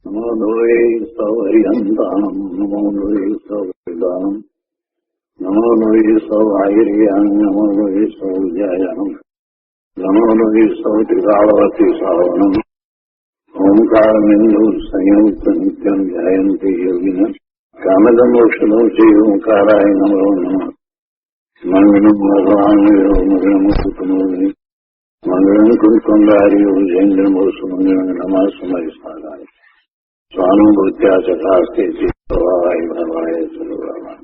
નમો લોહે સૌર્યંતામ નમો લોહે સૌદામ નમો લોહે સૌર્યામ નમો લોહે સૌજયામ નમો લોહે સૌત્રિકાવતી સાવનમ ઓમકાર બિંદુ સંયુક્ત નિત્યમ જયંતિ યોગિન કામદમ મોક્ષદો શ્રી ઓંકારાય નમો નમઃ મંગલમ ભગવાન મંગલમ કુટુંબી મંગલમ કુંડારી જૈન્દ્રમોષ મંગલમ નમઃ સમય સારાય સ્વાનુભૂત્યા ચકાસ્તે ચિત્તવાય ભવાય સર્વમાં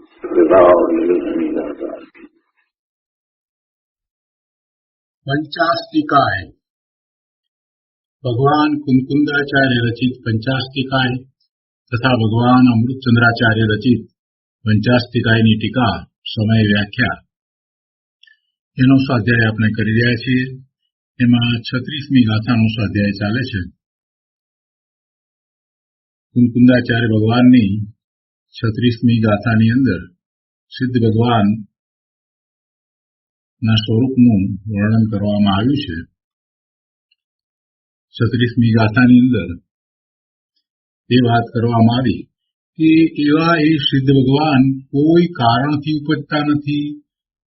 પંચાસ્તિકાય ભગવાન કુંકુંદાચાર્ય રચિત પંચાસ્તિકાય તથા ભગવાન અમૃતચંદ્રાચાર્ય રચિત પંચાસ્તિકાયની ટીકા સમય વ્યાખ્યા એનો સ્વાધ્યાય આપણે કરી રહ્યા છીએ. એમાં 36મી ગાથાનો સ્વાધ્યાય ચાલે છે. કુંકુંદાચાર્ય ભગવાનની 36મી ગાથાની અંદર સિદ્ધ ભગવાન ના સ્વરૂપનું વર્ણન કરવામાં આવ્યું છે. 36મી ગાથાની અંદર એ વાત કરવામાં આવી કે એવા એ સિદ્ધ ભગવાન કોઈ કારણથી ઉપજતા નથી,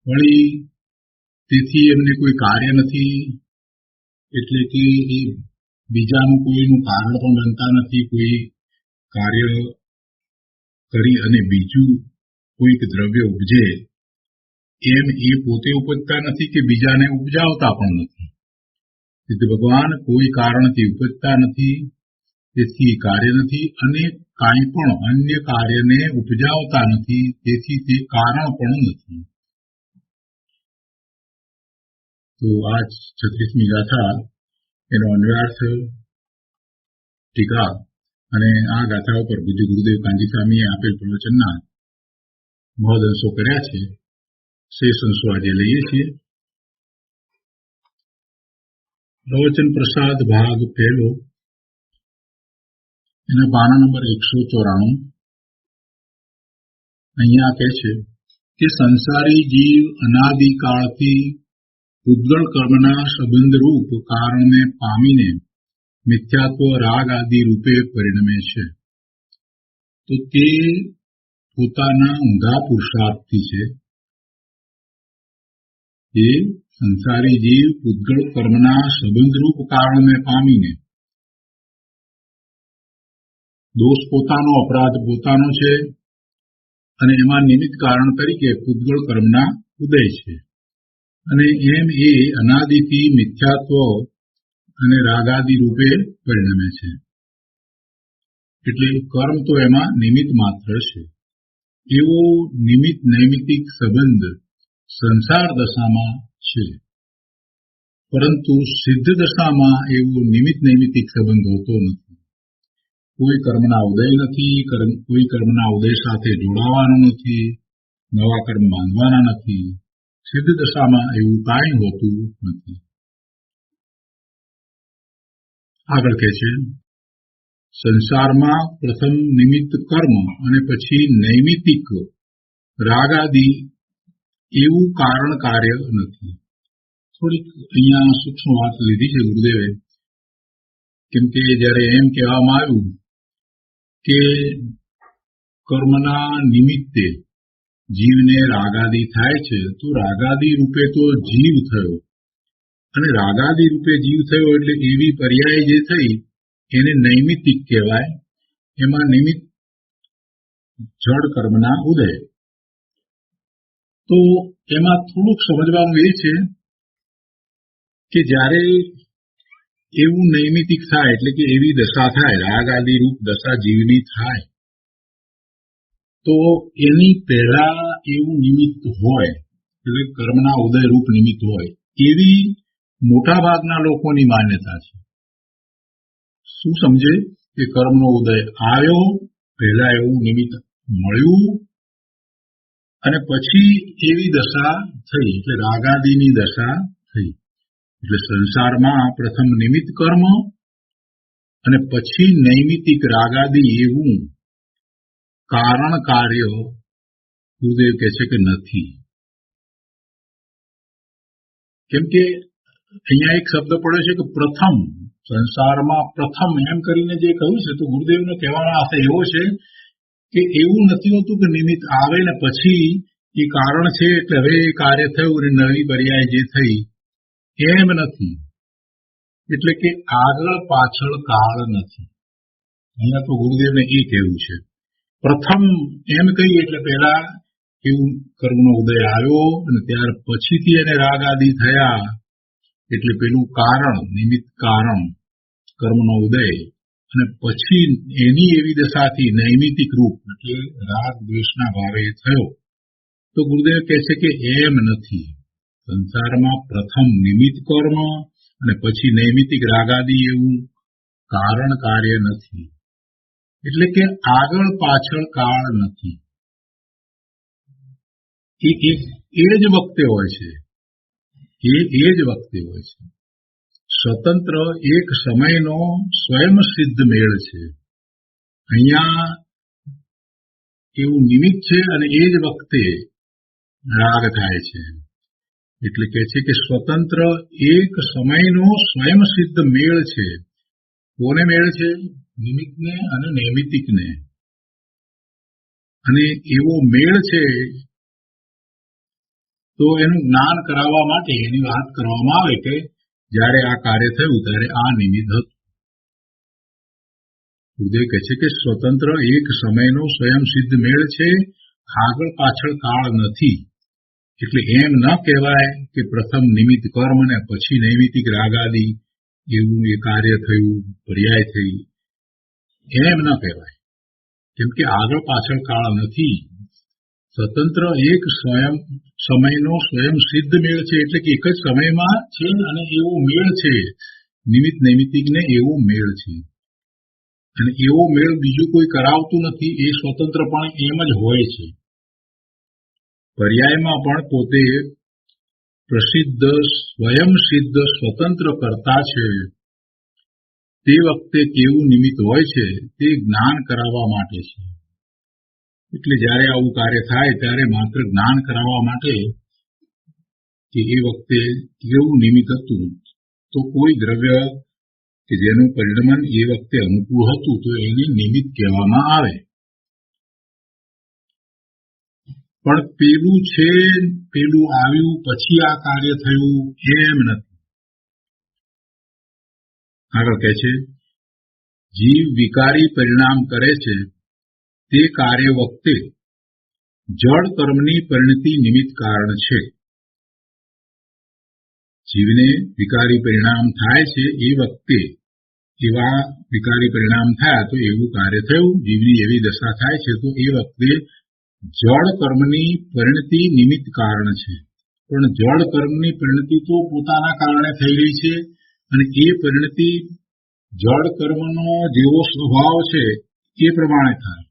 વળી તેથી એમને કોઈ કાર્ય નથી, એટલે કે એ બીજાનું કોઈનું કારણ પણ બનતા નથી. કોઈ કાર્ય કરી અને બીજું કોઈક દ્રવ્ય ઉપજે એમ એ પોતે ઉપજતા નથી કે બીજાને ઉપજાવતા પણ નથી. સિદ્ધ ભગવાન કોઈ કારણથી ઉપજતા નથી, તેથી કાર્ય નથી, અને કાંઈ પણ અન્ય કાર્યને ઉપજાવતા નથી, તેથી તે કારણ પણ નથી. તો આ 36મી ગાથા એનો અન્વયાર્થ, ટીકા અને આ ગાથા ઉપર પૂજ્ય ગુરુદેવ કાંજી સ્વામીએ આપેલ પ્રવચનના મહદઅંશો કર્યા છે. શેષ અંશો આજે લઈએ છીએ. પ્રવચન પ્રસાદ ભાગ પહેલો, એના પાના નંબર 194. અહીંયા કહે છે કે સંસારી જીવ અનાદિકાળથી ઉદ્ગળ કર્મના સંબંધરૂપ કારણને પામીને મિથ્યાત્વ રાગ આદિ રૂપે પરિણમે છે. તો તે પોતાના ઊંધા પુરુષાર્થથી છે. એ સંસારી જીવ ઉદ્ગળ કર્મના સંબંધરૂપ કારણને પામીને, દોષ પોતાનો, અપરાધ પોતાનો છે, અને એમાં નિમિત્ત કારણ તરીકે ઉદ્ગળ કર્મના ઉદય છે, અને એમ એ અનાદિથી મિથ્યાત્વ અને રાગાદિ રૂપે પરિણમે છે. એટલે કર્મ તો એમાં નિમિત્ત માત્ર છે. એવો નિમિત્ત નૈમિતિક સંબંધ સંસાર દશામાં છે, પરંતુ સિદ્ધ દશામાં એવો નિમિત્ત નૈમિતિક સંબંધ હોતો નથી. કોઈ કર્મના ઉદય નથી, કોઈ કર્મના ઉદય સાથે જોડાવાનું નથી, નવા કર્મ બાંધવાના નથી. સિદ્ધ દશામાં એવું કાંઈ હોતું નથી. આગળ કહે છે, સંસારમાં પ્રથમ નિમિત્ત કર્મ અને પછી નૈમિતિક રાગાદિ એવું કારણ કાર્ય નથી. થોડીક અહીંયા સૂક્ષ્મ વાત લીધી છે ગુરુદેવે, કેમ કે જયારે એમ કહેવામાં આવ્યું કે કર્મના નિમિત્તે જીવને રાગાદિ થાય છે, તો રાગાદિ રૂપે તો જીવ થયો, અને રાગાદિ રૂપે જીવ થયો એટલે એવી પર્યાય જે થઈ એને નૈમિતિક કહેવાય. એમાં નિમિત્ત જડ કર્મના ઉદય. તો એમાં થોડુંક સમજવાનું એ છે કે જ્યારે એવું નૈમિતિક થાય, એટલે કે એવી દશા થાય, રાગ આદિ રૂપ દશા જીવની થાય, તો એની પહેલા એવું નિમિત્ત હોય, એટલે કર્મના ઉદય રૂપ નિમિત્ત હોય, એવી મોટા ભાગના લોકોની માન્યતા છે. શું સમજે કે કર્મનો ઉદય આવ્યો, પહેલા એવું નિમિત્ત મળ્યું, અને પછી એવી દશા થઈ, એટલે રાગાદિની દશા થઈ. એટલે સંસારમાં પ્રથમ નિમિત્ત કર્મ અને પછી નૈમિતિક રાગાદિ એવું કારણ કાર્ય ગુરુદેવ કહે છે કે નથી. કેમ કે અહીંયા એક શબ્દ પડ્યો છે કે પ્રથમ, સંસારમાં પ્રથમ એમ કરીને જે કહ્યું છે, તો ગુરુદેવનો કહેવાનો આશય એવો છે કે એવું નથી હોતું કે નિમિત્ત આવે ને પછી એ કારણ છે એટલે હવે એ કાર્ય થયું અને નવી પર્યાય જે થઈ, એમ નથી. એટલે કે આગળ પાછળ કાળ નથી. અહીંયા તો ગુરુદેવને એ કહેવું છે. પ્રથમ એમ કહીએ એટલે પહેલા એવું કર્મનો ઉદય આવ્યો અને ત્યાર પછીથી એને રાગ આદિ થયા, એટલે પેલું કારણ, નિમિત્ત કારણ કર્મનો ઉદય, અને પછી એની એવી દશાથી નૈમિતિક રૂપ એટલે રાગ દ્વેષના ભાવે થયો. તો ગુરુદેવ કહે છે કે એમ નથી. સંસારમાં પ્રથમ નિમિત્ત કર્મ અને પછી નૈમિતિક રાગાદી એવું કારણ કાર્ય નથી. એટલે કે આગળ પાછળ કાળ નથી. એ જ વખતે હોય છે. એ જ વખતે હોય છે. સ્વતંત્ર એક સમયનો સ્વયં સિદ્ધ મેળ છે. અહીંયા એવું નિમિત્ત છે અને એ જ વખતે રાગ થાય છે. એટલે કે છે કે સ્વતંત્ર એક સમયનો સ્વયં સિદ્ધ મેળ છે. કોને મેળ છે? નિમિત્તને અને નૈમિતિકને. અને એવો મેળ છે તો એનું જ્ઞાન કરાવવા માટે એની વાત કરવામાં આવે કે જ્યારે આ કાર્ય થયું ત્યારે આ નિમિત્ત હતું. ગુરુદેવ કહે છે કે સ્વતંત્ર એક સમયનો સ્વયં સિદ્ધ મેળ છે, આગળ પાછળ કાળ નથી. એટલે એમ ન કહેવાય કે પ્રથમ નિમિત્ત કર્મ ને પછી નૈમિતિક રાગાદી એવું એ કાર્ય થયું, પર્યાય થઈ, એમ ન કહેવાય. કેમ કે આગળ પાછળ કાળ નથી. સ્વતંત્ર એક સમયનો સ્વયં સિદ્ધ મેળ છે. એટલે કે એક જ સમયમાં છે અને એવો મેળ છે. નિમિત્ત નૈમિતિકને એવો મેળ છે. અને એવો મેળ બીજું કોઈ કરાવતું નથી. એ સ્વતંત્ર પણ એમ જ હોય છે. પર્યાયમાં પણ પોતે પ્રસિદ્ધ સ્વયં સિદ્ધ સ્વતંત્ર કરતા છે. તે વખતે કેવું નિમિત્ત હોય છે તે જ્ઞાન કરાવવા માટે છે. એટલે જ્યારે આવું કાર્ય થાય ત્યારે માત્ર જ્ઞાન કરાવવા માટે કે એ વખતે કેવું નિમિત્ત હતું, તો કોઈ દ્રવ્ય કે જેનું પરિણમન એ વખતે અનુકૂળ હતું તો એને નિમિત્ત કહેવામાં આવે. પણ પેલું છે, પેલું આવ્યું પછી આ કાર્ય થયું, એમ નથી. આગળ કહે છે, જીવ વિકારી પરિણામ કરે છે તે કાર્ય વખતે જળ કર્મની પરિણતિ નિમિત્ત કારણ છે. જીવને વિકારી પરિણામ થાય છે એ વખતે એવા વિકારી પરિણામ થયા તો એવું કાર્ય થયું, જીવની એવી દશા થાય છે તો એ વખતે જળ કર્મની પરિણતિ નિમિત્ત કારણ છે. પણ જળ કર્મની પરિણતિ તો પોતાના કારણે થઈ રહી છે અને એ પરિણતિ જળ કર્મનો જેવો સ્વભાવ છે એ પ્રમાણે થાય.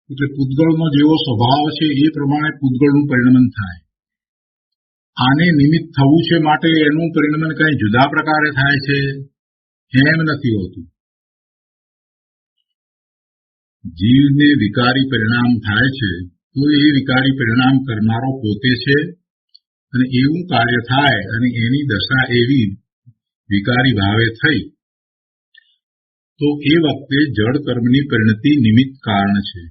એટલે પૂતગળનો જેવો સ્વભાવ છે એ પ્રમાણે પૂતગળનું પરિણમન થાય. આને નિમિત્ત થવું છે માટે એનું પરિણમન કઈ જુદા પ્રકારે થાય છે એમ નથી હોતું. જીવને વિકારી પરિણામ થાય છે તો એ વિકારી પરિણામ કરનારો પોતે છે અને એવું કાર્ય થાય અને એની દશા એવી વિકારી ભાવે થઈ તો એ વખતે જળ કર્મની પરિણતિ નિમિત્ત કારણ છે.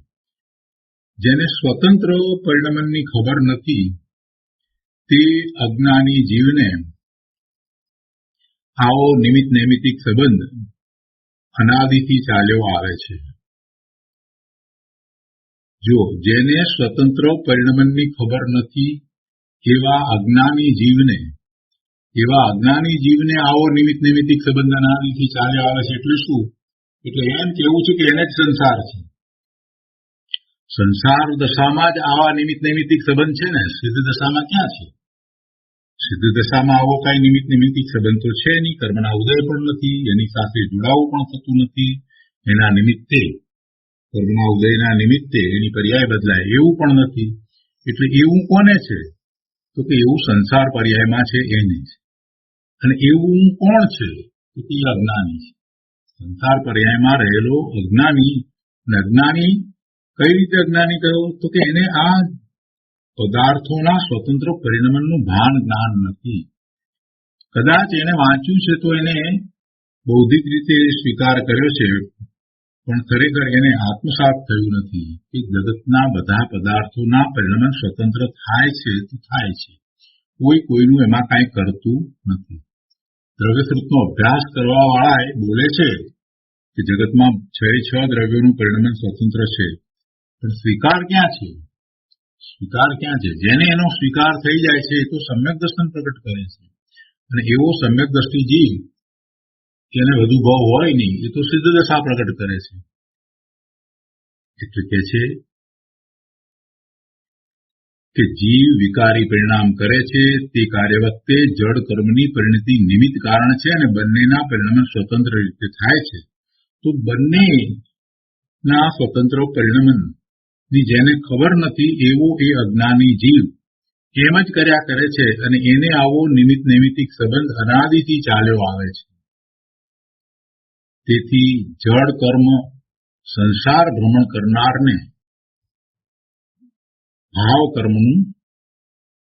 જેને સ્વતંત્ર પરિણમનની ખબર નથી તે અજ્ઞાની જીવને આવો નિમિત્ત નૈમિતિક સંબંધ અનાદિથી ચાલ્યો આવે છે. જો જેને સ્વતંત્ર પરિણમનની ખબર નથી એવા અજ્ઞાની જીવને આવો નિમિત્ત નૈમિતિક સંબંધ અનાદિથી ચાલ્યો આવે છે. એટલે શું? એટલે એમ કેવું છે કે એને જ સંસાર છે. સંસાર દશામાં જ આવા નિમિત્ત નૈમિતિક સંબંધ છે ને, સિદ્ધ દશામાં ક્યાં છે? સિદ્ધ દશામાં આવો કઈ નિમિત્ત નૈમિતિક સંબંધ તો છે નહીં. કર્મના ઉદય પણ નથી, એની સાથે જોડાવું પણ થતું નથી. એના નિમિત્તે કર્મના ઉદયના નિમિત્તે એની પર્યાય બદલાય એવું પણ નથી. એટલે એવું કોને છે? તો કે એવું સંસાર પર્યાયમાં છે એને જ. અને એવું કોણ છે? તો કે અજ્ઞાની છે. સંસાર પર્યાયમાં રહેલો અજ્ઞાની. અને અજ્ઞાની કઈ રીતે અજ્ઞાની કહ્યો? તો કે એને આ પદાર્થોના સ્વતંત્ર પરિણમનનું ભાન જ્ઞાન નથી. કદાચ એને વાંચ્યું છે તો એને બૌદ્ધિક રીતે સ્વીકાર કર્યો છે, પણ ખરેખર એને આત્મસાત થયું નથી કે જગતના બધા પદાર્થોના પરિણામ સ્વતંત્ર થાય છે તો થાય છે, કોઈ કોઈનું એમાં કાંઈ કરતું નથી. દ્રવ્યસૂત્રનો અભ્યાસ કરવા વાળા બોલે છે કે જગતમાં 6 દ્રવ્યોનું પરિણામ સ્વતંત્ર છે, પણ સ્વીકાર ક્યાં છે? સ્વીકાર ક્યાં છે? જેને એનો સ્વીકાર થઈ જાય છે એ તો સમ્યક દર્શન પ્રગટ કરે છે, અને એવો સમ્યક દ્રષ્ટિ જીવ એને વધુ ભાવ હોય નહીં, એ તો સિદ્ધ દશા પ્રગટ કરે છે. એટલે કે છે કે જીવ વિકારી પરિણામ કરે છે તે કાર્ય વખતે જડ કર્મની પરિણતિ નિમિત્ત કારણ છે, અને બંનેના પરિણામ સ્વતંત્ર રીતે થાય છે. તો બંનેના સ્વતંત્ર પરિણામની જેને ખબર નથી એવો એ અજ્ઞાની જીવ એમ જ કર્યા કરે છે, અને એને આવો નિમિત્ત નૈમિતિક સંબંધ અનાદિથી ચાલ્યો આવે છે. તેથી જડ કર્મ સંસાર ભ્રમણ કરનારને ભાવ કર્મનું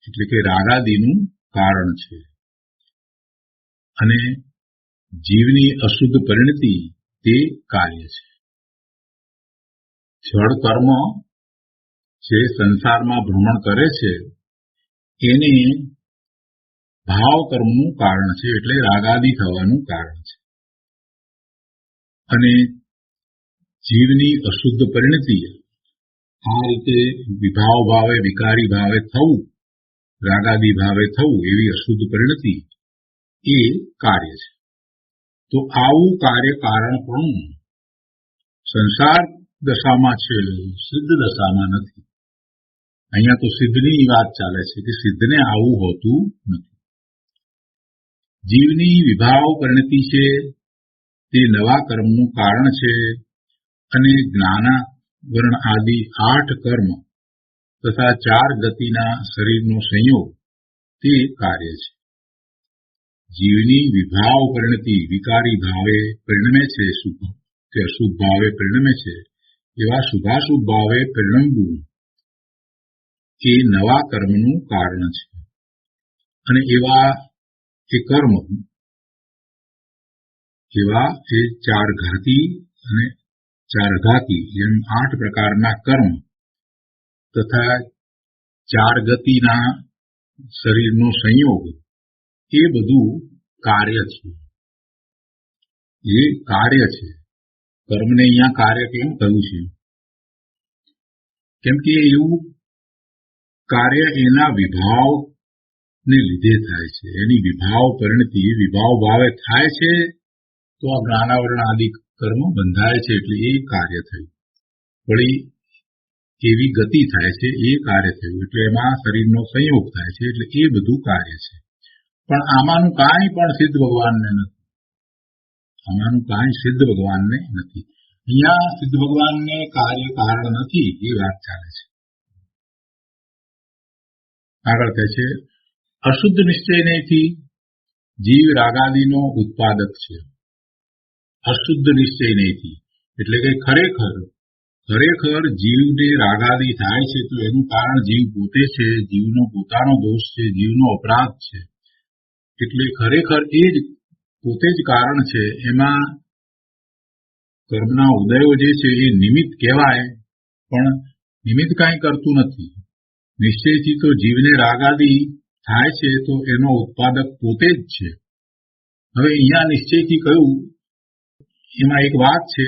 એટલે કે રાગાદીનું કારણ છે, અને જીવની અશુદ્ધ પરિણતિ તે કાર્ય છે. જડ કર્મ જે સંસારમાં ભ્રમણ કરે છે એને ભાવ કર્મનું કારણ છે, એટલે રાગાદી થવાનું કારણ છે. અને જીવની અશુદ્ધ પરિણતિ આ રીતે વિભાવ ભાવે વિકારી ભાવે થવું, રાગાદી ભાવે થવું, એવી અશુદ્ધ પરિણતિ એ કાર્ય છે. તો આવું કાર્ય કારણ પણ સંસાર દશામાં છે, સિદ્ધ દશામાં નથી. અહીંયા તો સિદ્ધની વાત ચાલે છે કે સિદ્ધને આવું હોતું નથી. જીવની વિભાવ પરિણતિ છે તે નવા કર્મનું કારણ છે, અને જ્ઞાન વર્ણ આદિ 8 કર્મ તથા 4 ગતિના શરીરનો સંયોગ તે કાર્ય છે. જીવની વિભાવ પરિણતિ વિકારી ભાવે પરિણમે છે, શુભ કે અશુભ ભાવે પરિણમે છે, એવા શુભાશુભ ભાવે પરિણમવું એ નવા કર્મનું કારણ છે. અને એવા એ કર્મ એવા એ 4 ઘાતી અને 4 અઘાતી એમ 8 પ્રકારના કર્મ તથા 4 ગતિના શરીરનો સંયોગ એ બધું કાર્ય છે. એ કાર્ય છે. કર્મને અહીંયા કાર્ય કેમ કહ્યું છે? કેમ કે એવું કાર્ય એના વિભાવને લીધે થાય છે. એની વિભાવ પરિણતિ વિભાવ ભાવે થાય છે તો આ જ્ઞાનાવરણ આદિ કર્મ બંધાય છે, એટલે એ કાર્ય થયું. વળી એવી ગતિ થાય છે એ કાર્ય થયું, એટલે એમાં શરીરનો સંયોગ થાય છે, એટલે એ બધું કાર્ય છે. પણ આમાંનું કાંઈ પણ સિદ્ધ ભગવાનને નથી. આમાંનું કાંઈ સિદ્ધ ભગવાનને નથી. અહીંયા સિદ્ધ ભગવાનને કાર્ય કારણ નથી એ વાત ચાલે છે. આગળ કહે છે અશુદ્ધ નિશ્ચયથી જીવ રાગાદિનો ઉત્પાદક છે. અશુદ્ધ નિશ્ચયથી એટલે કે ખરેખર જીવને રાગાદી થાય છે તો એનું કારણ જીવ પોતે છે, જીવનો પોતાનો દોષ છે, જીવનો અપરાધ છે. એટલે ખરેખર એ જ પોતે જ કારણ છે. એમાં કર્મના ઉદયો જે છે એ નિમિત્ત કહેવાય, પણ નિમિત્ત કાંઈ કરતું નથી. નિશ્ચયથી તો જીવને રાગાદી થાય છે તો એનો ઉત્પાદક પોતે જ છે. હવે અહીંયા નિશ્ચયથી કહ્યું એમાં એક વાત છે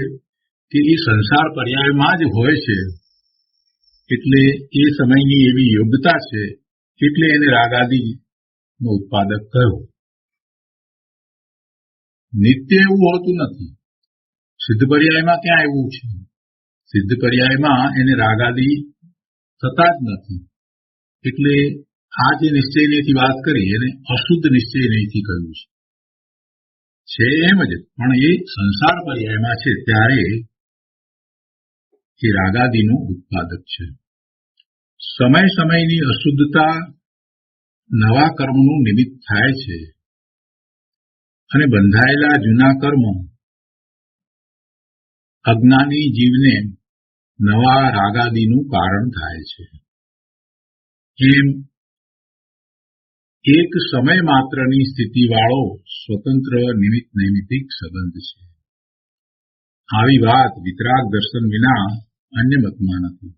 કે એ સંસાર પર્યાયમાં જ હોય છે, એટલે એ સમયની એવી યોગ્યતા છે, એટલે એને રાગાદીનો ઉત્પાદક કહ્યું. નિત્ય એવું હોતું નથી. સિદ્ધ પર્યાયમાં ક્યાં એવું છે? સિદ્ધ પર્યાયમાં એને રાગાદી થતા જ નથી. એટલે આ જે નિશ્ચયથી વાત કરી એને અશુદ્ધ નિશ્ચયથી કહ્યું છે એમ જ, પણ એ સંસાર પર્યાયમાં છે ત્યારે એ રાગાદીનું ઉત્પાદક છે. સમયની અશુદ્ધતા નવા કર્મનું નિમિત્ત થાય છે, અને બંધાયેલા જૂના કર્મ અજ્ઞાની જીવને નવા રાગાદીનું કારણ થાય છે. એમ એક સમય માત્રની સ્થિતિવાળો સ્વતંત્ર નિમિત્ત નૈમિતિક સંબંધ છે. આવી વાત વિતરાગ દર્શન વિના અન્ય મતમાં નથી.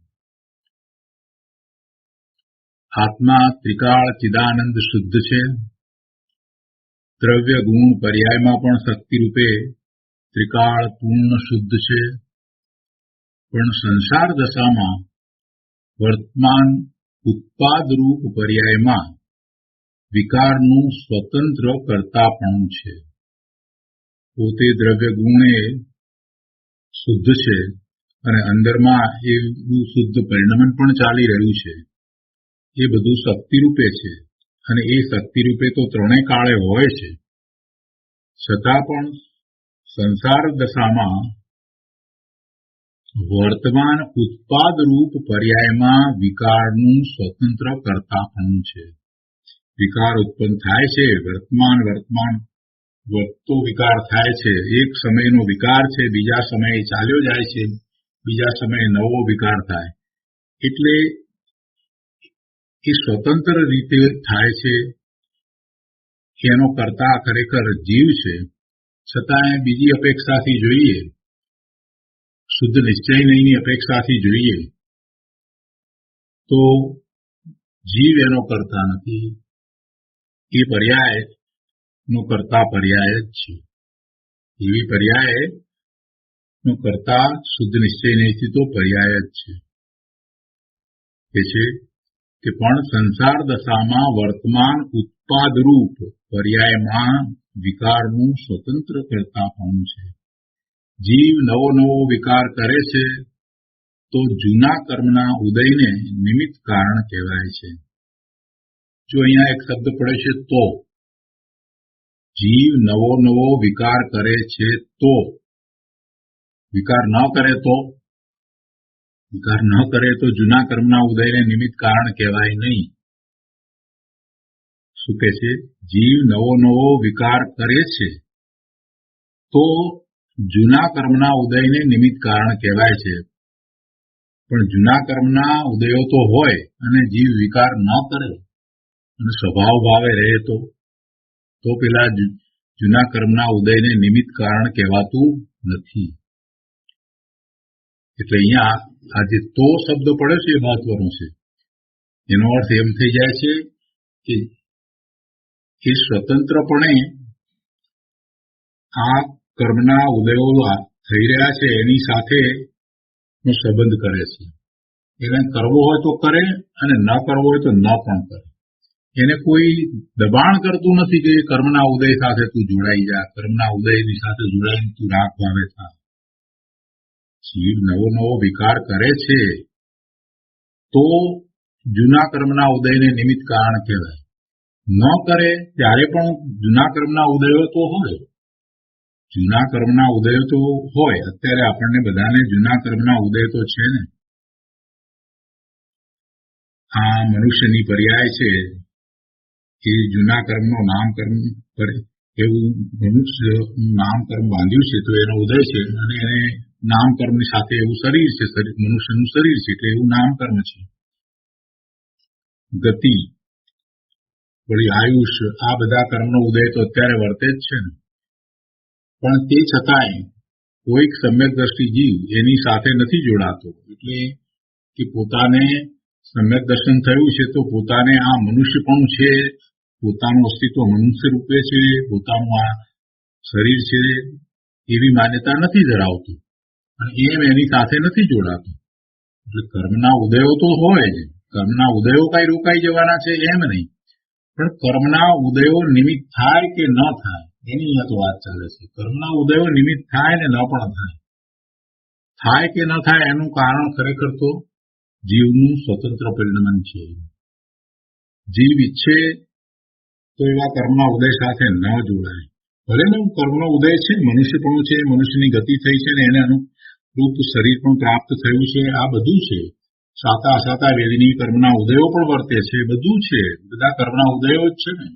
આત્મા ત્રિકાળ ચિદાનંદ શુદ્ધ છે. દ્રવ્ય ગુણ પર્યાયમાં પણ શક્તિ રૂપે ત્રિકાળ પૂર્ણ શુદ્ધ છે. પણ સંસાર દશામાં વર્તમાન ઉત્પાદ રૂપ પર્યાયમાં વિકારનું સ્વતંત્ર કર્તાપણું છે. પોતે દ્રવ્ય ગુણે શુદ્ધ છે અને અંદરમાં એવું શુદ્ધ પરિણમન પણ ચાલી રહ્યું છે. એ બધું શક્તિરૂપે છે અને એ શક્તિરૂપે તો ત્રણેય કાળે હોય છે. છતાં પણ સંસાર દશામાં વર્તમાન ઉત્પાદ રૂપ પર્યાયમાં વિકારનું સ્વતંત્ર કર્તાપણું છે. વિકાર ઉત્પન્ન થાય છે. વર્તમાન વધતો વિકાર થાય છે. એક સમયનો વિકાર છે, બીજા સમયે ચાલ્યો જાય છે, બીજા સમયે નવો વિકાર થાય. એટલે એ સ્વતંત્ર રીતે થાય છે. એનો કર્તા ખરેખર જીવ છે. છતાં બીજી અપેક્ષાથી જોઈએ, શુદ્ધ નિશ્ચયની અપેક્ષાથી જોઈએ તો જીવ એનો કરતા નથી. એ પર્યાય નો કરતા પર્યાય જ છે. એવી પર્યાય નો કરતા શુદ્ધ નિશ્ચય નહીં તો પર્યાય જ છે. કે પણ સંસાર દશામાં વર્તમાન ઉત્પાદ રૂપ પર્યાયમાં વિકારનું સ્વતંત્ર કર્તાપણું છે. જીવ નવો નવો વિકાર કરે છે તો જૂના કર્મના ઉદયને નિમિત્ત કારણ કહેવાય છે. જો અહીંયા એક શબ્દ પડે છે તો, જીવ નવો નવો વિકાર કરે છે તો, વિકાર ન કરે તો, વિકાર ન કરે તો જૂના કર્મના ઉદયને નિમિત્ત કારણ કહેવાય નહીં. શું કહે છે? જીવ નવો નવો વિકાર કરે છે તો જૂના કર્મના ઉદયને નિમિત્ત કારણ કહેવાય છે. પણ જૂના કર્મના ઉદયો તો હોય અને જીવ વિકાર ન કરે અને સ્વભાવ ભાવે રહે તો પેલા જૂના કર્મના ઉદયને નિમિત્ત કારણ કહેવાતું નથી. એટલે અહીંયા આ જે તો શબ્દ પડે છે એ મહત્વનો છે. એનો અર્થ એમ થઈ જાય છે કે એ સ્વતંત્રપણે આ કર્મના ઉદયો થઈ રહ્યા છે એની સાથે નો સંબંધ કરે છે. એને કરવો હોય તો કરે અને ન કરવો હોય તો ન પણ કરે. એને કોઈ દબાણ કરતું નથી કે કર્મના ઉદય સાથે તું જોડાઈ જા, કર્મના ઉદયની સાથે જોડાઈને તું રાગ ભાવે થા. જીવ નવો નવો વિકાર કરે છે તો જૂના કર્મના ઉદયને નિમિત્ત કારણ કહેવાય. ન કરે ત્યારે પણ જૂના કર્મના ઉદયો તો હોય. જૂના કર્મના ઉદયો તો હોય. અત્યારે આપણને બધાને જૂના કર્મના ઉદય તો છે ને. આ મનુષ્યની પર્યાય છે એ જૂના કર્મનો નામકર્મ એવું મનુષ્ય નામકર્મ બાંધ્યું છે તો એનો ઉદય છે અને એને નામકર્મની સાથે એવું શરીર છે, મનુષ્યનું શરીર છે એટલે એવું નામકર્મ છે. ગતિ, વળી આયુષ, આ બધા કર્મનો ઉદય તો અત્યારે વર્તે જ છે ને. પણ તે છતાંય કોઈક સમ્યક દ્રષ્ટિ જીવ એની સાથે નથી જોડાતો. એટલે કે પોતાને સમ્યક દર્શન થયું છે તો પોતાને આ મનુષ્યપણું છે, પોતાનું અસ્તિત્વ મનુષ્ય રૂપે છે, પોતાનું આ શરીર છે એવી માન્યતા નથી ધરાવતું અને એમ એની સાથે નથી જોડાતું. એટલે કર્મના ઉદયો તો હોય જ. કર્મના ઉદયો કઈ રોકાઈ જવાના છે એમ નહીં, પણ કર્મના ઉદયો નિમિત્ત થાય કે ન થાય એની અહીંયા તો વાત ચાલે છે. કર્મના ઉદયો નિમિત્ત થાય ને ન પણ થાય કે ન થાય એનું કારણ ખરેખર તો જીવનું સ્વતંત્ર પરિણમન છે. જીવ ઈચ્છે તો એવા કર્મના ઉદય સાથે ન જોડાય. ભલે ને કર્મનો ઉદય છે, મનુષ્યપણું છે, મનુષ્યની ગતિ થઈ છે ને એને અનુરૂપ શરીર પણ પ્રાપ્ત થયું છે, આ બધું છે. સાતા વેદની કર્મના ઉદયો પણ વર્તે છે, બધું છે. બધા કર્મના ઉદયો જ છે ને.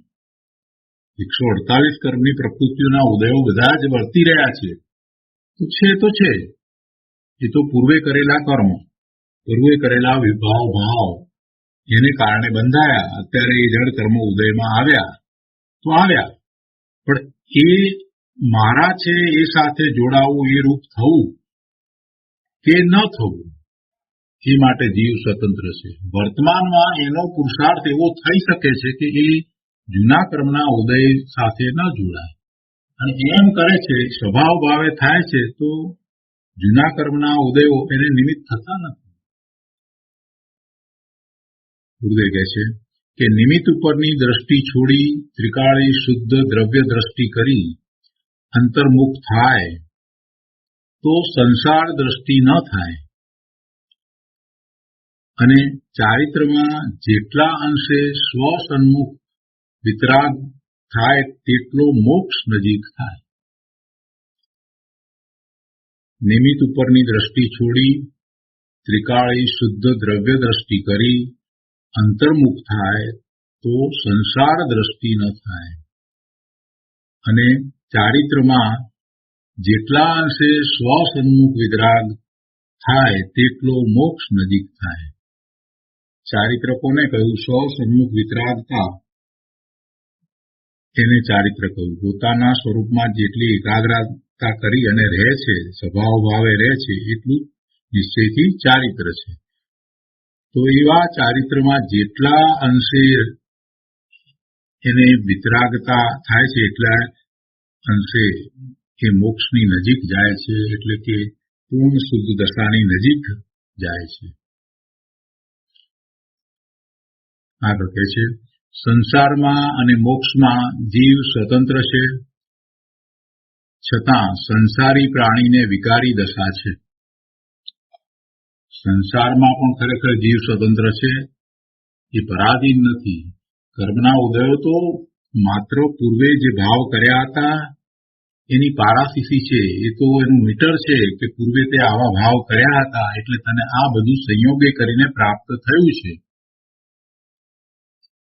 148 કર્મની પ્રકૃતિઓના ઉદયો બધા જ વર્તી રહ્યા છે. તો છે એ તો પૂર્વે કરેલા કર્મ, પૂર્વે કરેલા વિભાવ ભાવ એને કારણે બંધાયા. અત્યારે એ જળ કર્મો ઉદયમાં આવ્યા તો આવ્યા, પણ એ મારા છે એ સાથે જોડાવું, એ રૂપ થવું કે ન થવું, એ માટે જીવ સ્વતંત્ર છે. વર્તમાનમાં એનો પુરુષાર્થ એવો થઈ શકે છે કે એ જૂના કર્મના ઉદય સાથે ન જોડાય, અને એમ કરે છે, સ્વભાવ ભાવે થાય છે, તો જૂના કર્મના ઉદયો એને નિમિત્ત થતા નથી. ગુરુદેવ કહે છે કે નિમિત્ત ઉપરની દ્રષ્ટિ છોડી ત્રિકાળી શુદ્ધ દ્રવ્ય દ્રષ્ટિ કરી અંતર્મુખ થાય તો સંસાર દ્રષ્ટિ ન થાય, અને ચારિત્રમાં જેટલા અંશે સ્વસન્મુખ વિતરાગ થાય તેટલો મોક્ષ નજીક થાય. નિમિત્ત ઉપરની દ્રષ્ટિ છોડી ત્રિકાળી શુદ્ધ દ્રવ્ય દ્રષ્ટિ કરી અંતર્મુખ થાય તો સંસાર દ્રષ્ટિ ન થાય, અને ચારિત્રમાં જેટલા અંશે સ્વસન્મુખ વિતરાગ થાય તેટલો મોક્ષ નજીક થાય. ચારિત્ર કોને કહ્યું? સ્વસન્મુખ વિતરાગતા, એને ચારિત્ર કહ્યું. પોતાના સ્વરૂપમાં જેટલી એકાગ્રતા કરી અને રહે છે, સ્વભાવ ભાવે રહે છે, એટલું નિશ્ચયથી ચારિત્ર છે. તો એવા ચારિત્રમાં જેટલા અંશે એને વિતરાગતા થાય છે એટલા અંશે એ મોક્ષની નજીક જાય છે, એટલે કે પૂર્ણ શુદ્ધ દશાની નજીક જાય છે. આગળ કહે છે, સંસારમાં અને મોક્ષમાં જીવ સ્વતંત્ર છે, છતાં સંસારી પ્રાણીને વિકારી દશા છે. સંસારમાં પણ ખરેખર જીવ સ્વતંત્ર છે, એ પરાધીન નથી. કર્મના ઉદયો તો માત્ર પૂર્વે જે ભાવ કર્યા હતા એની પારાશીશી છે, એ તો એનું મીટર છે કે પૂર્વે તે આવા ભાવ કર્યા હતા એટલે તને આ બધું સંયોગે કરીને પ્રાપ્ત થયું છે.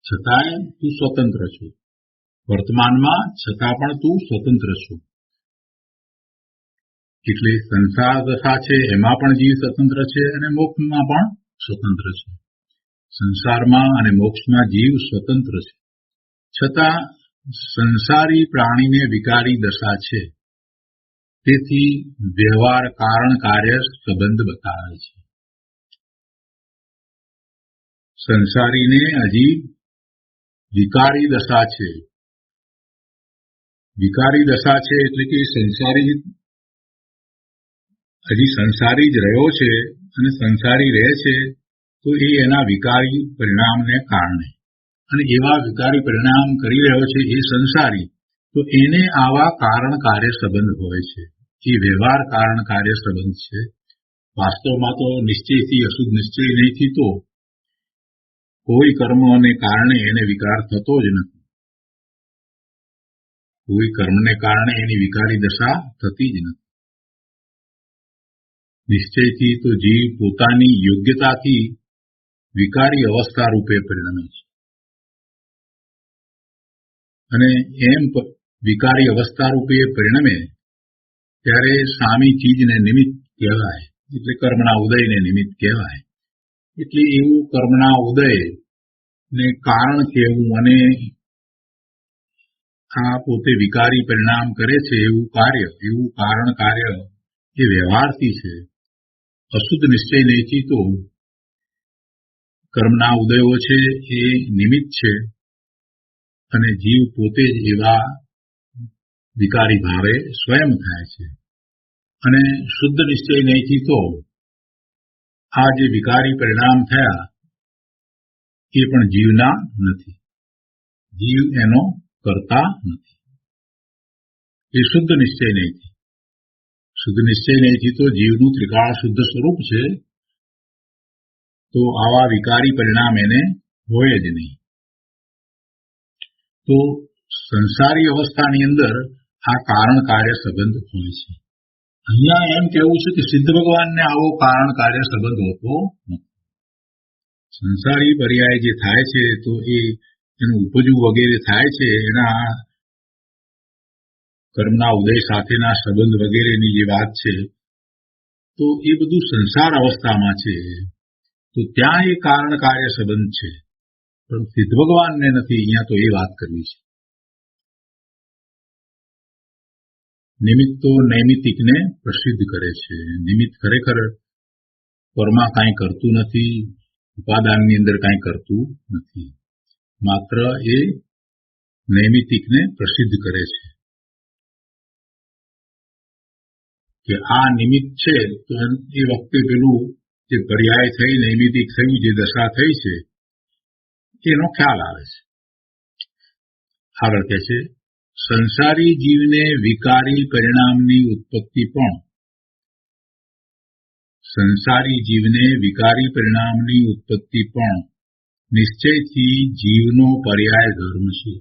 છતાંય તું સ્વતંત્ર છો. વર્તમાનમાં છતાં પણ તું સ્વતંત્ર છો. એટલે સંસાર દશા છે એમાં પણ જીવ સ્વતંત્ર છે, અને મોક્ષમાં પણ સ્વતંત્ર છે. સંસારમાં અને મોક્ષમાં જીવ સ્વતંત્ર છે, છતાં સંસારી પ્રાણીને વિકારી દશા છે. તેથી વ્યવહાર કારણ કાર્ય સંબંધ બતાવે છે. સંસારીને હજી વિકારી દશા છે. વિકારી દશા છે એટલે કે સંસારી હજી સંસારી જ રહ્યો છે અને સંસારી રહે છે, તો એ એના વિકારી પરિણામને કારણે, અને એવા વિકારી પરિણામ કરી રહ્યો છે એ સંસારી, તો એને આવા કારણ કાર્ય સંબંધ હોય છે. એ વ્યવહાર કારણ કાર્ય સંબંધ છે. વાસ્તવમાં તો નિશ્ચયથી અશુદ્ધ નિશ્ચય નહીંથી તો કોઈ કર્મને કારણે એને વિકાર થતો જ નથી. કોઈ કર્મને કારણે એની વિકારી દશા થતી જ નથી. નિશ્ચયથી તો જીવ પોતાની યોગ્યતાથી વિકારી અવસ્થા રૂપે પરિણમે છે, અને એમ વિકારી અવસ્થા રૂપે પરિણમે ત્યારે સામી ચીજને નિમિત્ત કહેવાય, એટલે કર્મના ઉદયને નિમિત્ત કહેવાય. એટલે એવું કર્મના ઉદય ને કારણ કહેવું, અને આ પોતે વિકારી પરિણામ કરે છે એવું કાર્ય, એવું કારણ કાર્ય એ વ્યવહારથી છે. અશુદ્ધ નિશ્ચય નહીંથી તો કર્મના ઉદયો છે એ નિમિત્ત છે, અને જીવ પોતે જ એવા વિકારી ભાવે સ્વયં થાય છે. અને શુદ્ધ નિશ્ચય નહીંથી તો આ જે વિકારી પરિણામ થયા એ પણ જીવના નથી. જીવ એનો કરતા નથી. એ શુદ્ધ નિશ્ચય નહીંથી. શુદ્ધ નિશ્ચય નહીંથી તો જીવનું ત્રિકાળ શુદ્ધ સ્વરૂપ છે, તો આવા વિકારી પરિણામ એને હોય જ નહીં. તો સંસારી અવસ્થાની અંદર આ કારણ કાર્ય સંબંધ હોય છે. અહીંયા એમ કહેવું છે કે સિદ્ધ ભગવાનને આવો કારણ કાર્ય સંબંધ હોતો નથી. સંસારી પર્યાય જે થાય છે તો એનું ઉપજવું વગેરે થાય છે, એના કર્મના ઉદય સાથેના સંબંધ વગેરેની જે વાત છે, તો એ બધું સંસાર અવસ્થામાં છે, તો ત્યાં એ કારણ કાર્ય સંબંધ છે, પણ સિદ્ધ ભગવાનને નથી. અહીંયા તો એ વાત કરવી છે. નિમિત્તો નૈમિતિકને પ્રસિદ્ધ કરે છે. નિમિત્ત ખરેખર પરમાં કાંઈ કરતું નથી, ઉપાદાનની અંદર કાંઈ કરતું નથી, માત્ર એ નૈમિતિકને પ્રસિદ્ધ કરે છે કે આ નિમિત્ત છે તો એ વખતે પેલું જે પર્યાય થઈ, નૈમિતિક થયું, જે દશા થઈ છે એનો ખ્યાલ આવે છે. આગળ કહે છે, સંસારી જીવને વિકારી પરિણામની ઉત્પત્તિ પણ નિશ્ચયથી જીવનો પર્યાય ધર્મ છે.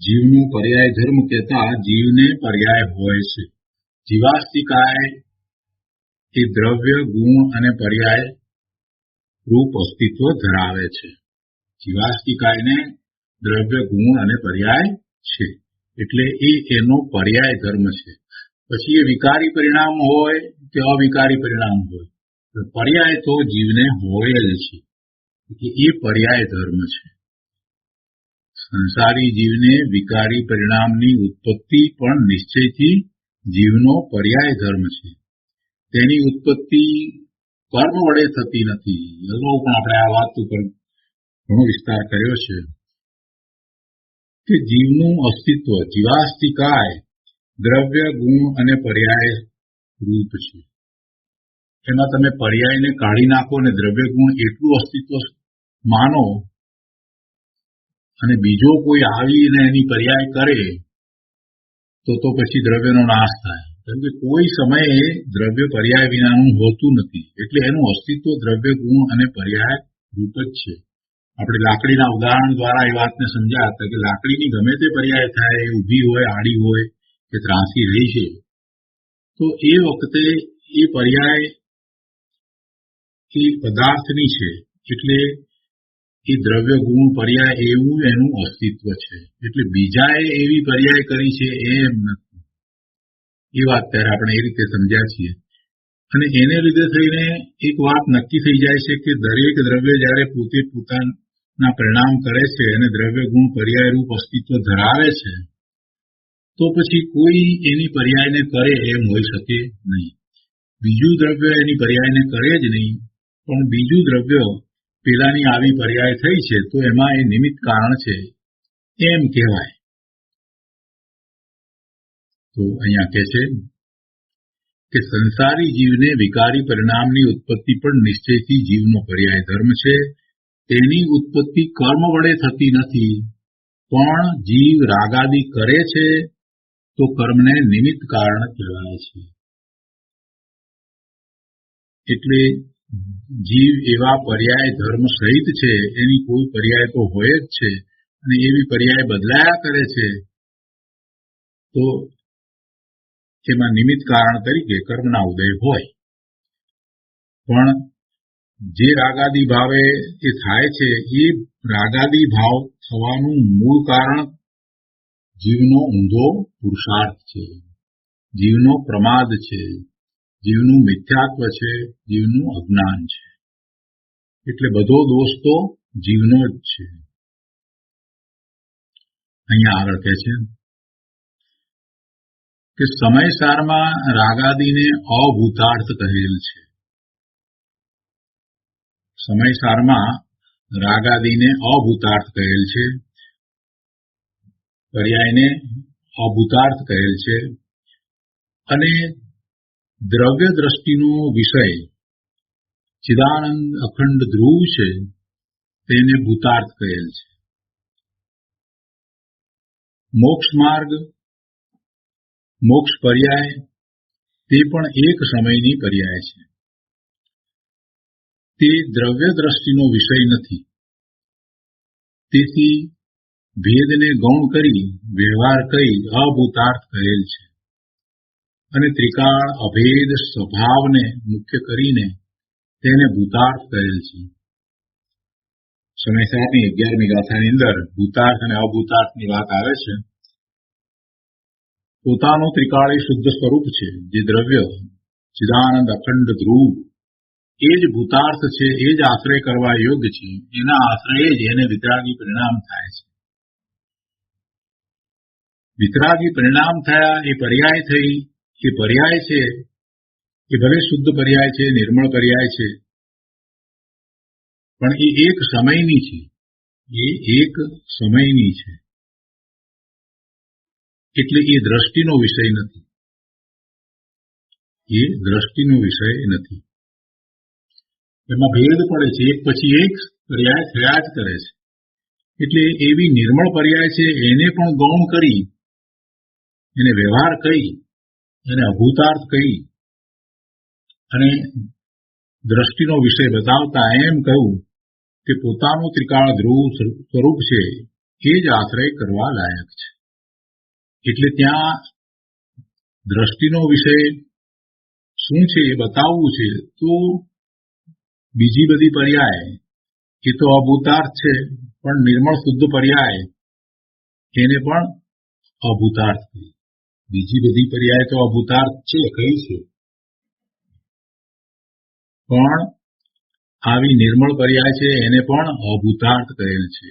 જીવનો પર્યાય ધર્મ કહેતા જીવને પર્યાય હોય છે. જીવાસ્તિકાય એ દ્રવ્ય, ગુણ અને પર્યાય રૂપ અસ્તિત્વ ધરાવે છે. જીવાસ્તિકાયને દ્રવ્ય, ગુણ અને પર્યાય છે એટલે એનો પર્યાય ધર્મ છે. પછી એ વિકારી પરિણામ હોય કે અવિકારી પરિણામ હોય, પર્યાય તો જીવને હોય જ છે એટલે એ પર્યાય ધર્મ છે. સંસારી જીવને વિકારી પરિણામની ઉત્પત્તિ પણ નિશ્ચયથી જીવનો પર્યાય ધર્મ છે. તેની ઉત્પત્તિ કર્મ વડે થતી નથી. અગાઉ પણ આપણે આ વાત ઉપર ઘણો વિસ્તાર કર્યો છે કે જીવનું અસ્તિત્વ જીવાસ્તિકાય દ્રવ્ય, ગુણ અને પર્યાય રૂપ છે. એમાં તમે પર્યાયને કાઢી નાખો અને દ્રવ્ય, ગુણ એટલું અસ્તિત્વ માનો અને બીજો કોઈ આવીને એની પર્યાય કરે તો પછી દ્રવ્યનો નાશ થાય. કેમ કે કોઈ સમયે દ્રવ્ય પર્યાય વિનાનું હોતું નથી એટલે એનું અસ્તિત્વ દ્રવ્ય, ગુણ અને પર્યાય રૂપ જ છે. આપણે લાકડીના ઉદાહરણ દ્વારા એ વાતને સમજ્યા હતા કે લાકડીની ગમે તે પર્યાય થાય, એ ઊભી હોય, આડી હોય કે ત્રાંસી રહી છે, તો એ વખતે એ પર્યાય એ પદાર્થની છે એટલે એ દ્રવ્ય, ગુણ, પર્યાય એવું એનું અસ્તિત્વ છે. એટલે બીજાએ એવી પર્યાય કરી છે એમ નથી. એ વાત ત્યારે આપણે એ રીતે સમજ્યા છીએ. અને એને લીધે થઈને એક વાત નક્કી થઈ જાય છે કે દરેક દ્રવ્ય જ્યારે પોતે પોતાના પરિણામ કરે છે અને દ્રવ્ય, ગુણ, પર્યાય રૂપ અસ્તિત્વ ધરાવે છે તો પછી કોઈ એની પર્યાયને કરે એમ હોઈ શકે નહીં. બીજું દ્રવ્ય એની પર્યાયને કરે જ નહીં, પણ બીજું દ્રવ્ય પેલાની આવી પર્યાય થઈ છે તો એમાં એ નિમિત્ત કારણ છે એમ કહેવાય. તો અહીંયા કહે છે કે સંસારી જીવને વિકારી પરિણામની ઉત્પત્તિ પણ નિશ્ચયથી જીવનો પર્યાય ધર્મ છે. તેની ઉત્પત્તિ કર્મ વડે થતી નથી, પણ જીવ રાગાદિ કરે છે તો કર્મને નિમિત્ત કારણ કહેવાય છે. એટલે જીવ એવા પર્યાય ધર્મ સહિત છે, એની કોઈ પર્યાય તો હોય જ છે અને એવી પર્યાય બદલાયા કરે છે તો એમાં નિમિત્ત કારણ તરીકે કર્મના ઉદય હોય. પણ જે રાગાદિ ભાવે એ થાય છે એ રાગાદિ ભાવ થવાનું મૂળ કારણ જીવનો ઊંધો પુરુષાર્થ છે, જીવનો પ્રમાદ છે, જીવનું મિથ્યાત્વ છે, જીવનું અજ્ઞાન છે. એટલે બધો દોષ તો જીવનો જ છે. અહીંયા આગળ કહે છે કે સમયસારમાં રાગાદિને અભૂતાર્થ કહેલ છે. સમયસારમાં રાગાદિને અભૂતાર્થ કહેલ છે, પર્યાયને અભૂતાર્થ કહેલ છે. અને દ્રવ્ય દ્રષ્ટિનો વિષય ચિદાનંદ અખંડ ધ્રુવ છે તેને ભૂતાર્થ કહેલ છે. મોક્ષ માર્ગ, મોક્ષ પર્યાય તે પણ એક સમયની પર્યાય છે. તે દ્રવ્ય દ્રષ્ટિનો વિષય નથી. તેથી ભેદને ગૌણ કરી વ્યવહાર કહી અભૂતાર્થ કહેલ છે અને ત્રિકાળ અભેદ સ્વભાવને મુખ્ય કરીને તેને ભૂતાર્થ કહેલ છે. સમયસારની 11મી ગાથાની અંદર ભૂતાર્થ અને અભૂતાર્થની વાત આવે છે. પોતાનું ત્રિકાળી શુદ્ધ સ્વરૂપ છે જે દ્રવ્ય ચિદાનંદ અખંડ ધ્રુવ એ જ ભૂતાર્થ છે, એ જ આશ્રય કરવા યોગ્ય છે. એના આશ્રય જ એને વિતરાગી પરિણામ થાય છે. વિતરાગી પરિણામ થયા, એ પર્યાય થઈ, એ પર્યાય છે, એ ભલે શુદ્ધ પર્યાય છે, નિર્મળ પર્યાય છે, પણ એ એક સમયની છે, એ એક સમયની છે. એટલે એ દ્રષ્ટિનો વિષય નથી, એ દ્રષ્ટિનો વિષય નથી. એમાં ભેદ પડે છે, એક પછી એક પર્યાય થયા જ કરે છે. એટલે એવી નિર્મળ પર્યાય છે, એને પણ ગૌણ કરી, એને વ્યવહાર કહી, એને અભૂતાર્થ કહી અને દ્રષ્ટિનો વિષય બતાવતા એમ કહ્યું કે પોતાનું ત્રિકાળ ધ્રુવ સ્વરૂપ છે એ જ આશ્રય કરવા લાયક છે. એટલે ત્યાં દ્રષ્ટિનો વિષય શું છે એ બતાવવું છે, તો બીજી બધી પર્યાય એ તો અભૂતાર્થ છે, પણ નિર્મળ શુદ્ધ પર્યાય એને પણ અભૂતાર્થ કહી. બીજી બધી પર્યાય તો અભૂતાર્થ છે, કઈ છે, પણ આવી નિર્મળ પર્યાય છે એને પણ અભૂતાર્થ કહેલ છે.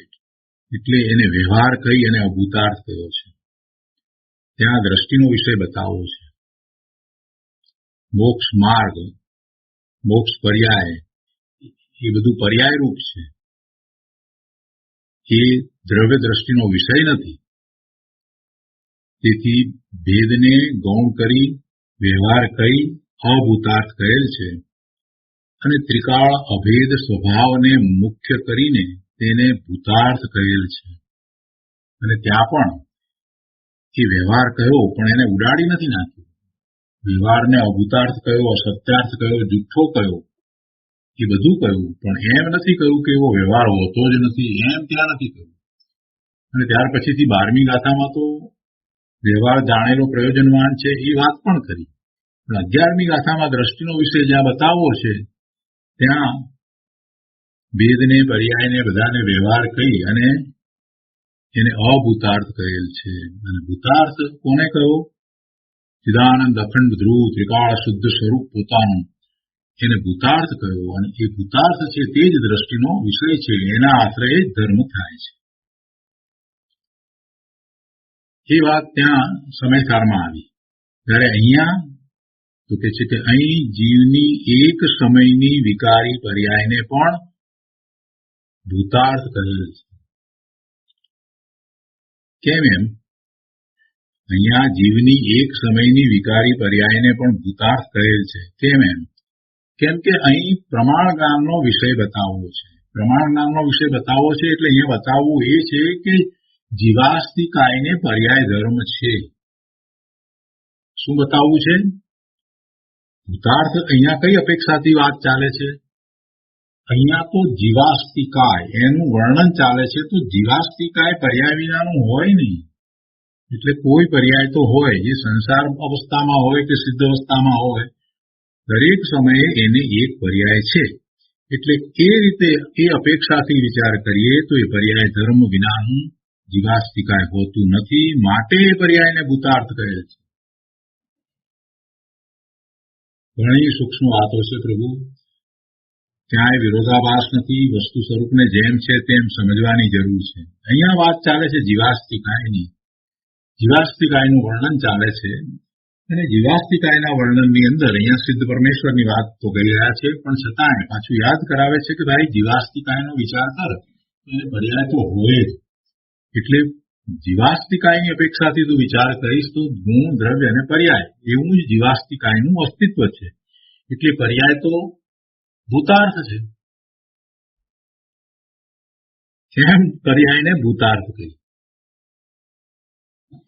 એટલે એને વ્યવહાર કહી અને અભૂતાર્થ કહ્યો છે. ત્યાં દ્રષ્ટિનો વિષય બતાવવો છે. મોક્ષ માર્ગ, મોક્ષ પર્યાય એ બધું પર્યાય રૂપ છે, એ દ્રવ્ય દ્રષ્ટિનો વિષય નથી. તેથી ભેદને ગૌણ કરી વ્યવહાર કહી અભૂતાર્થ કહેલ છે અને ત્રિકાળ અભેદ સ્વભાવને મુખ્ય કરીને તેને ભૂતાર્થ કહેલ છે. અને ત્યાં પણ એ વ્યવહાર કહ્યો, પણ એને ઉડાડી નથી નાખ્યો. વ્યવહારને અભૂતાર્થ કહ્યો, અસત્યાર્થ કહ્યો, જુઠ્ઠો કહ્યો, એ બધું કહ્યું, પણ એમ નથી કહ્યું કે એવો વ્યવહાર હોતો જ નથી, એમ ત્યાં નથી કહ્યું. અને ત્યાર પછીથી 12મી ગાથામાં તો વ્યવહાર જાણેલો પ્રયોજનવાન છે એ વાત પણ કરી. પણ 11મી ગાથામાં દ્રષ્ટિનો વિષય જ્યાં બતાવવો છે ત્યાં ભેદને પર્યાયને બધાને વ્યવહાર કહી અને એને અભૂતાર્થ કહેલ છે. અને ભૂતાર્થ કોને કહ્યો? ચિદાનંદ અખંડ ધ્રુવ ત્રિકાળ શુદ્ધ સ્વરૂપ પોતાનું, એને ભૂતાર્થ કહ્યો. અને એ ભૂતાર્થ છે તે જ દ્રષ્ટિનો વિષય છે, એના આશ્રયે જ ધર્મ થાય છે. એ વાત ત્યાં સમયસારમાં આવી. જ્યારે અહીંયા તો કે છે કે અહીં જીવની એક સમયની વિકારી પર્યાયને પણ ભૂતાર્થ કહેલ છે. કેમ એમ? અહીંયા જીવની એક સમયની વિકારી પર્યાયને પણ ભૂતાર્થ કહેલ છે. કેમ એમ? કેમ કે અહીં પ્રમાણ જ્ઞાનનો વિષય બતાવવો છે. પ્રમાણ જ્ઞાનનો વિષય બતાવવો છે એટલે અહીંયા બતાવવું એ છે કે જીવાસ્તિકાયને પર્યાય ધર્મ છે. શું બતાવવું છે? ભૂતાર્થ અહીંયા કઈ અપેક્ષાથી વાત ચાલે છે? અહીંયા તો જીવાસ્તિકાય એનું વર્ણન ચાલે છે. તો જીવાસ્તિકાય પર્યાય વિનાનું હોય નહીં. એટલે કોઈ પર્યાય તો હોય, જે સંસાર અવસ્થામાં હોય કે સિદ્ધ અવસ્થામાં હોય, દરેક સમયે એને એક પર્યાય છે. એટલે એ રીતે એ અપેક્ષાથી વિચાર કરીએ તો એ પર્યાય ધર્મ વિનાનું જીવાસ્તિકાય હોતું નથી. માટે એ પર્યાયને ભૂતાર્થ કહે છે. ઘણી સૂક્ષ્મ વાતો છે પ્રભુ, ક્યાંય વિરોધાભાસ નથી. વસ્તુ સ્વરૂપને જેમ છે તેમ સમજવાની જરૂર છે. અહીંયા વાત ચાલે છે જીવાસ્તિકાયની. જીવાસ્તિકાયનું વર્ણન ચાલે છે અને જીવાસ્તિકાયના વર્ણનની અંદર અહીંયા સિદ્ધ પરમેશ્વરની વાત તો કહી રહ્યા છે, પણ છતાંય પાછું યાદ કરાવે છે કે ભાઈ જીવાસ્તિકાયનો વિચાર કર, એને પર્યાય તો હોય જ. એટલે જીવાસ્તિકાયની અપેક્ષાથી તું વિચાર કરીશ તો ગુણ, દ્રવ્ય અને પર્યાય એવું જ જીવાસ્તિકાયનું અસ્તિત્વ છે. એટલે પર્યાય તો ભૂતાર્થ છે. કેમ પર્યાયને ભૂતાર્થ કહી?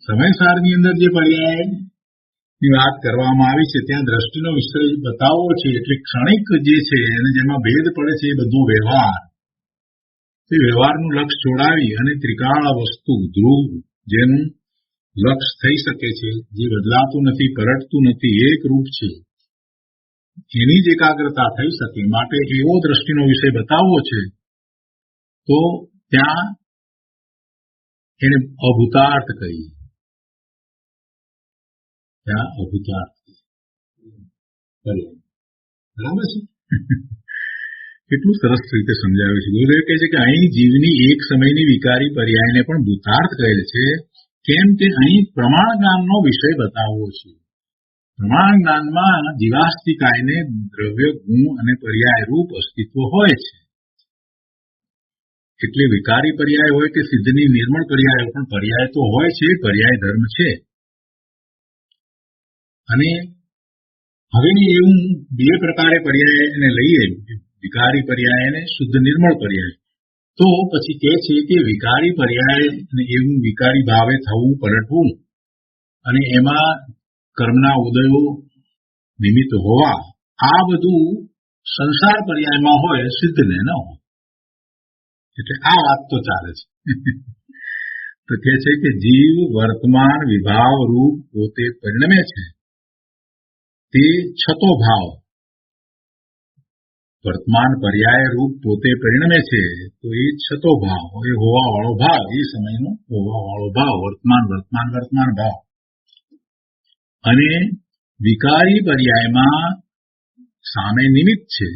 સમયસારની અંદર જે પર્યાયની વાત કરવામાં આવી છે ત્યાં દ્રષ્ટિનો વિષય બતાવવો છે. એટલે ક્ષણિક જે છે અને જેમાં ભેદ પડે છે એ બધું વ્યવહાર, તે વ્યવહારનું લક્ષ છોડાવી અને ત્રિકાળ વસ્તુ ધ્રુવ જેનું લક્ષ થઈ શકે છે, જે બદલાતું નથી, પલટતું નથી, એક રૂપ છે, એની જ એકાગ્રતા થઈ શકે માટે એવો દ્રષ્ટિનો વિષય બતાવવો છે. તો ત્યાં એને અભૂતાર્થ કહી. ત્યાં અભૂતાર્થ બરાબર છે. કેટલું સરસ રીતે સમજાવ્યું છે. ગુરુદેવ કહે છે કે અહીં જીવની એક સમયની વિકારી પર્યાયને પણ ભૂતાર્થ કહેલ છે. કેમ કે અહીં પ્રમાણ જ્ઞાનનો વિષય બતાવવો છે. પ્રમાણ જ્ઞાનમાં જીવાસ્તિકાયને દ્રવ્ય, ગુણ અને પર્યાય રૂપ અસ્તિત્વ હોય છે. એટલે વિકારી પર્યાય હોય કે સિદ્ધની નિર્મળ પર્યાય હોય, પણ પર્યાય તો હોય છે, પર્યાય ધર્મ છે. અને હવે એવું બે પ્રકારે પર્યાયને લઈએ, વિકારી પર્યાય અને શુદ્ધ નિર્મળ પર્યાય. તો પછી કહે છે કે વિકારી પર્યાય એવું વિકારી ભાવે થવું, પલટવું અને એમાં કર્મના ઉદયો નિમિત્ત હોવા, આ બધું સંસાર પર્યાયમાં હોય, સિદ્ધને ન હોય. એટલે આ વાત તો ચાલે છે. તો કહે છે કે જીવ વર્તમાન વિભાવ રૂપ પોતે પરિણમે છે, તે છતો ભાવ. વર્તમાન પર્યાય રૂપ પોતે પરિણમે છે, તો એ છતો ભાવ, એ હોવા વાળો ભાવ, એ સમયનો હોવા વાળો ભાવ, વર્તમાન વર્તમાન વર્તમાન ભાવ. અને વિકારી પર્યાયમાં સામે નિમિત્ત છે,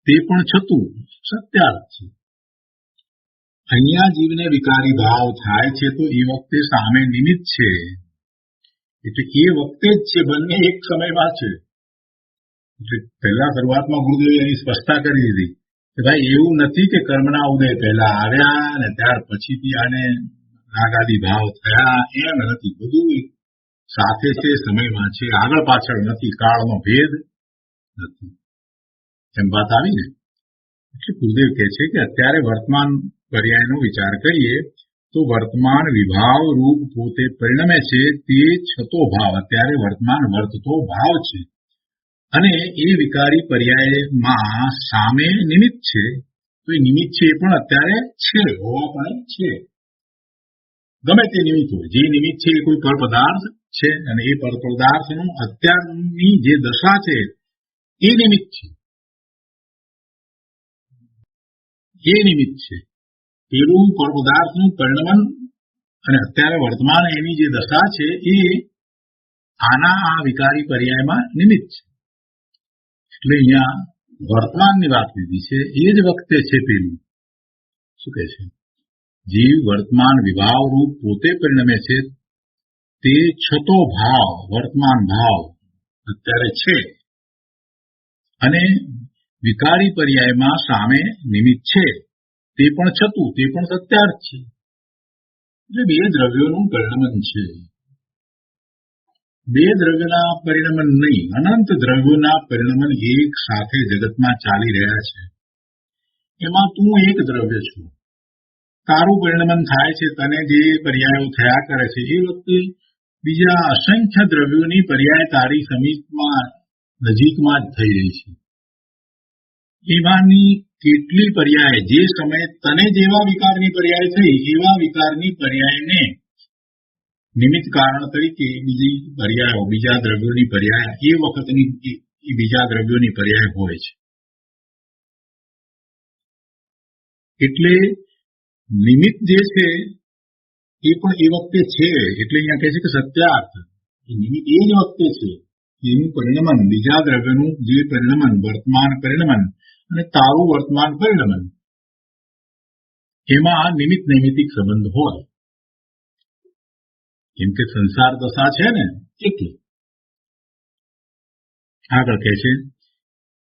તે પણ છતું સત્યાર્થ છે. અહીંયા જીવને વિકારી ભાવ થાય છે, તો એ વખતે સામે નિમિત્ત છે, એટલે એ વખતે જ છે, બંને એક સમયમાં છે. એટલે પહેલા શરૂઆતમાં ગુરુદેવે એની સ્પષ્ટતા કરી દીધી કે ભાઈ એવું નથી કે કર્મના ઉદય પહેલા આવ્યા અને ત્યાર પછીથી આને રાગાદી ભાવ થયા, એમ નથી. બધું સાથે છે, સમયમાં છે, આગળ પાછળ નથી, કાળનો ભેદ નથી. એમ વાત આવી ને. એટલે ગુરુદેવ કહે છે કે અત્યારે વર્તમાન પર્યાયનો વિચાર કરીએ તો વર્તમાન વિભાવ રૂપ પોતે પરિણમે છે, તે છતો ભાવ, અત્યારે વર્તમાન વર્તતો ભાવ છે. અને એ વિકારી પર્યાયમાં સામે નિમિત્ત છે, તો એ નિમિત્ત છે એ પણ અત્યારે છે, હોવા પણ છે. ગમે તે નિમિત્ત હોય, જે નિમિત્ત છે એ કોઈ પર પદાર્થ છે, અને એ પર પદાર્થનું અત્યારની જે દશા છે એ નિમિત્ત છે. એ નિમિત્ત છે. પેલું પર પદાર્થનું પરિણમન અને અત્યારે વર્તમાન એની જે દશા છે એ આના આ વિકારી પર્યાયમાં નિમિત્ત છે. એટલે અહીંયા વર્તમાનની વાત લીધી છે, એ જ વખતે છે પેલું. શું કહે છે? જીવ વર્તમાન વિભાવ રૂપ પોતે પરિણમે છે, તે છતો ભાવ, વર્તમાન ભાવ અત્યારે છે. અને વિકારી પર્યાયમાં સામે નિમિત્ત છે, તે પણ છતું, તે પણ સત્યાર્થ છે. એટલે બે દ્રવ્યોનું પરિણમન છે. બે દ્રવ્યના પરિણમન નહીં, અનંત દ્રવ્યોના પરિણમન એક સાથે જગતમાં ચાલી રહ્યા છે. એમાં તું એક દ્રવ્ય છું. તારું પરિણમન થાય છે, તને જે પર્યાયો થયા કરે છે, એ વખતે બીજા અસંખ્ય દ્રવ્યોની પર્યાય તારી સમીપમાં, નજીકમાં જ થઈ રહી છે. એમાંની કેટલી પર્યાય જે સમયે તને જેવા વિકારની પર્યાય થઈ, એવા વિકારની પર્યાયને નિમિત્ત કારણ તરીકે બીજી પર્યાયો, બીજા દ્રવ્યોની પર્યાય એ વખતની એ બીજા દ્રવ્યોની પર્યાય હોય છે. એટલે નિમિત્ત જે છે એ પણ એ વખતે છે. એટલે અહીંયા કહે છે કે સત્યાર્થ નિમિત્ત એ જ વખતે છે, એનું પરિણમન, બીજા દ્રવ્યનું જે પરિણમન, વર્તમાન પરિણમન અને તારું વર્તમાન પરિણમન, એમાં નિમિત્ત નૈમિતિક સંબંધ હોય. કેમ કે સંસાર દશા છે ને, એટલે આગળ કહે છે,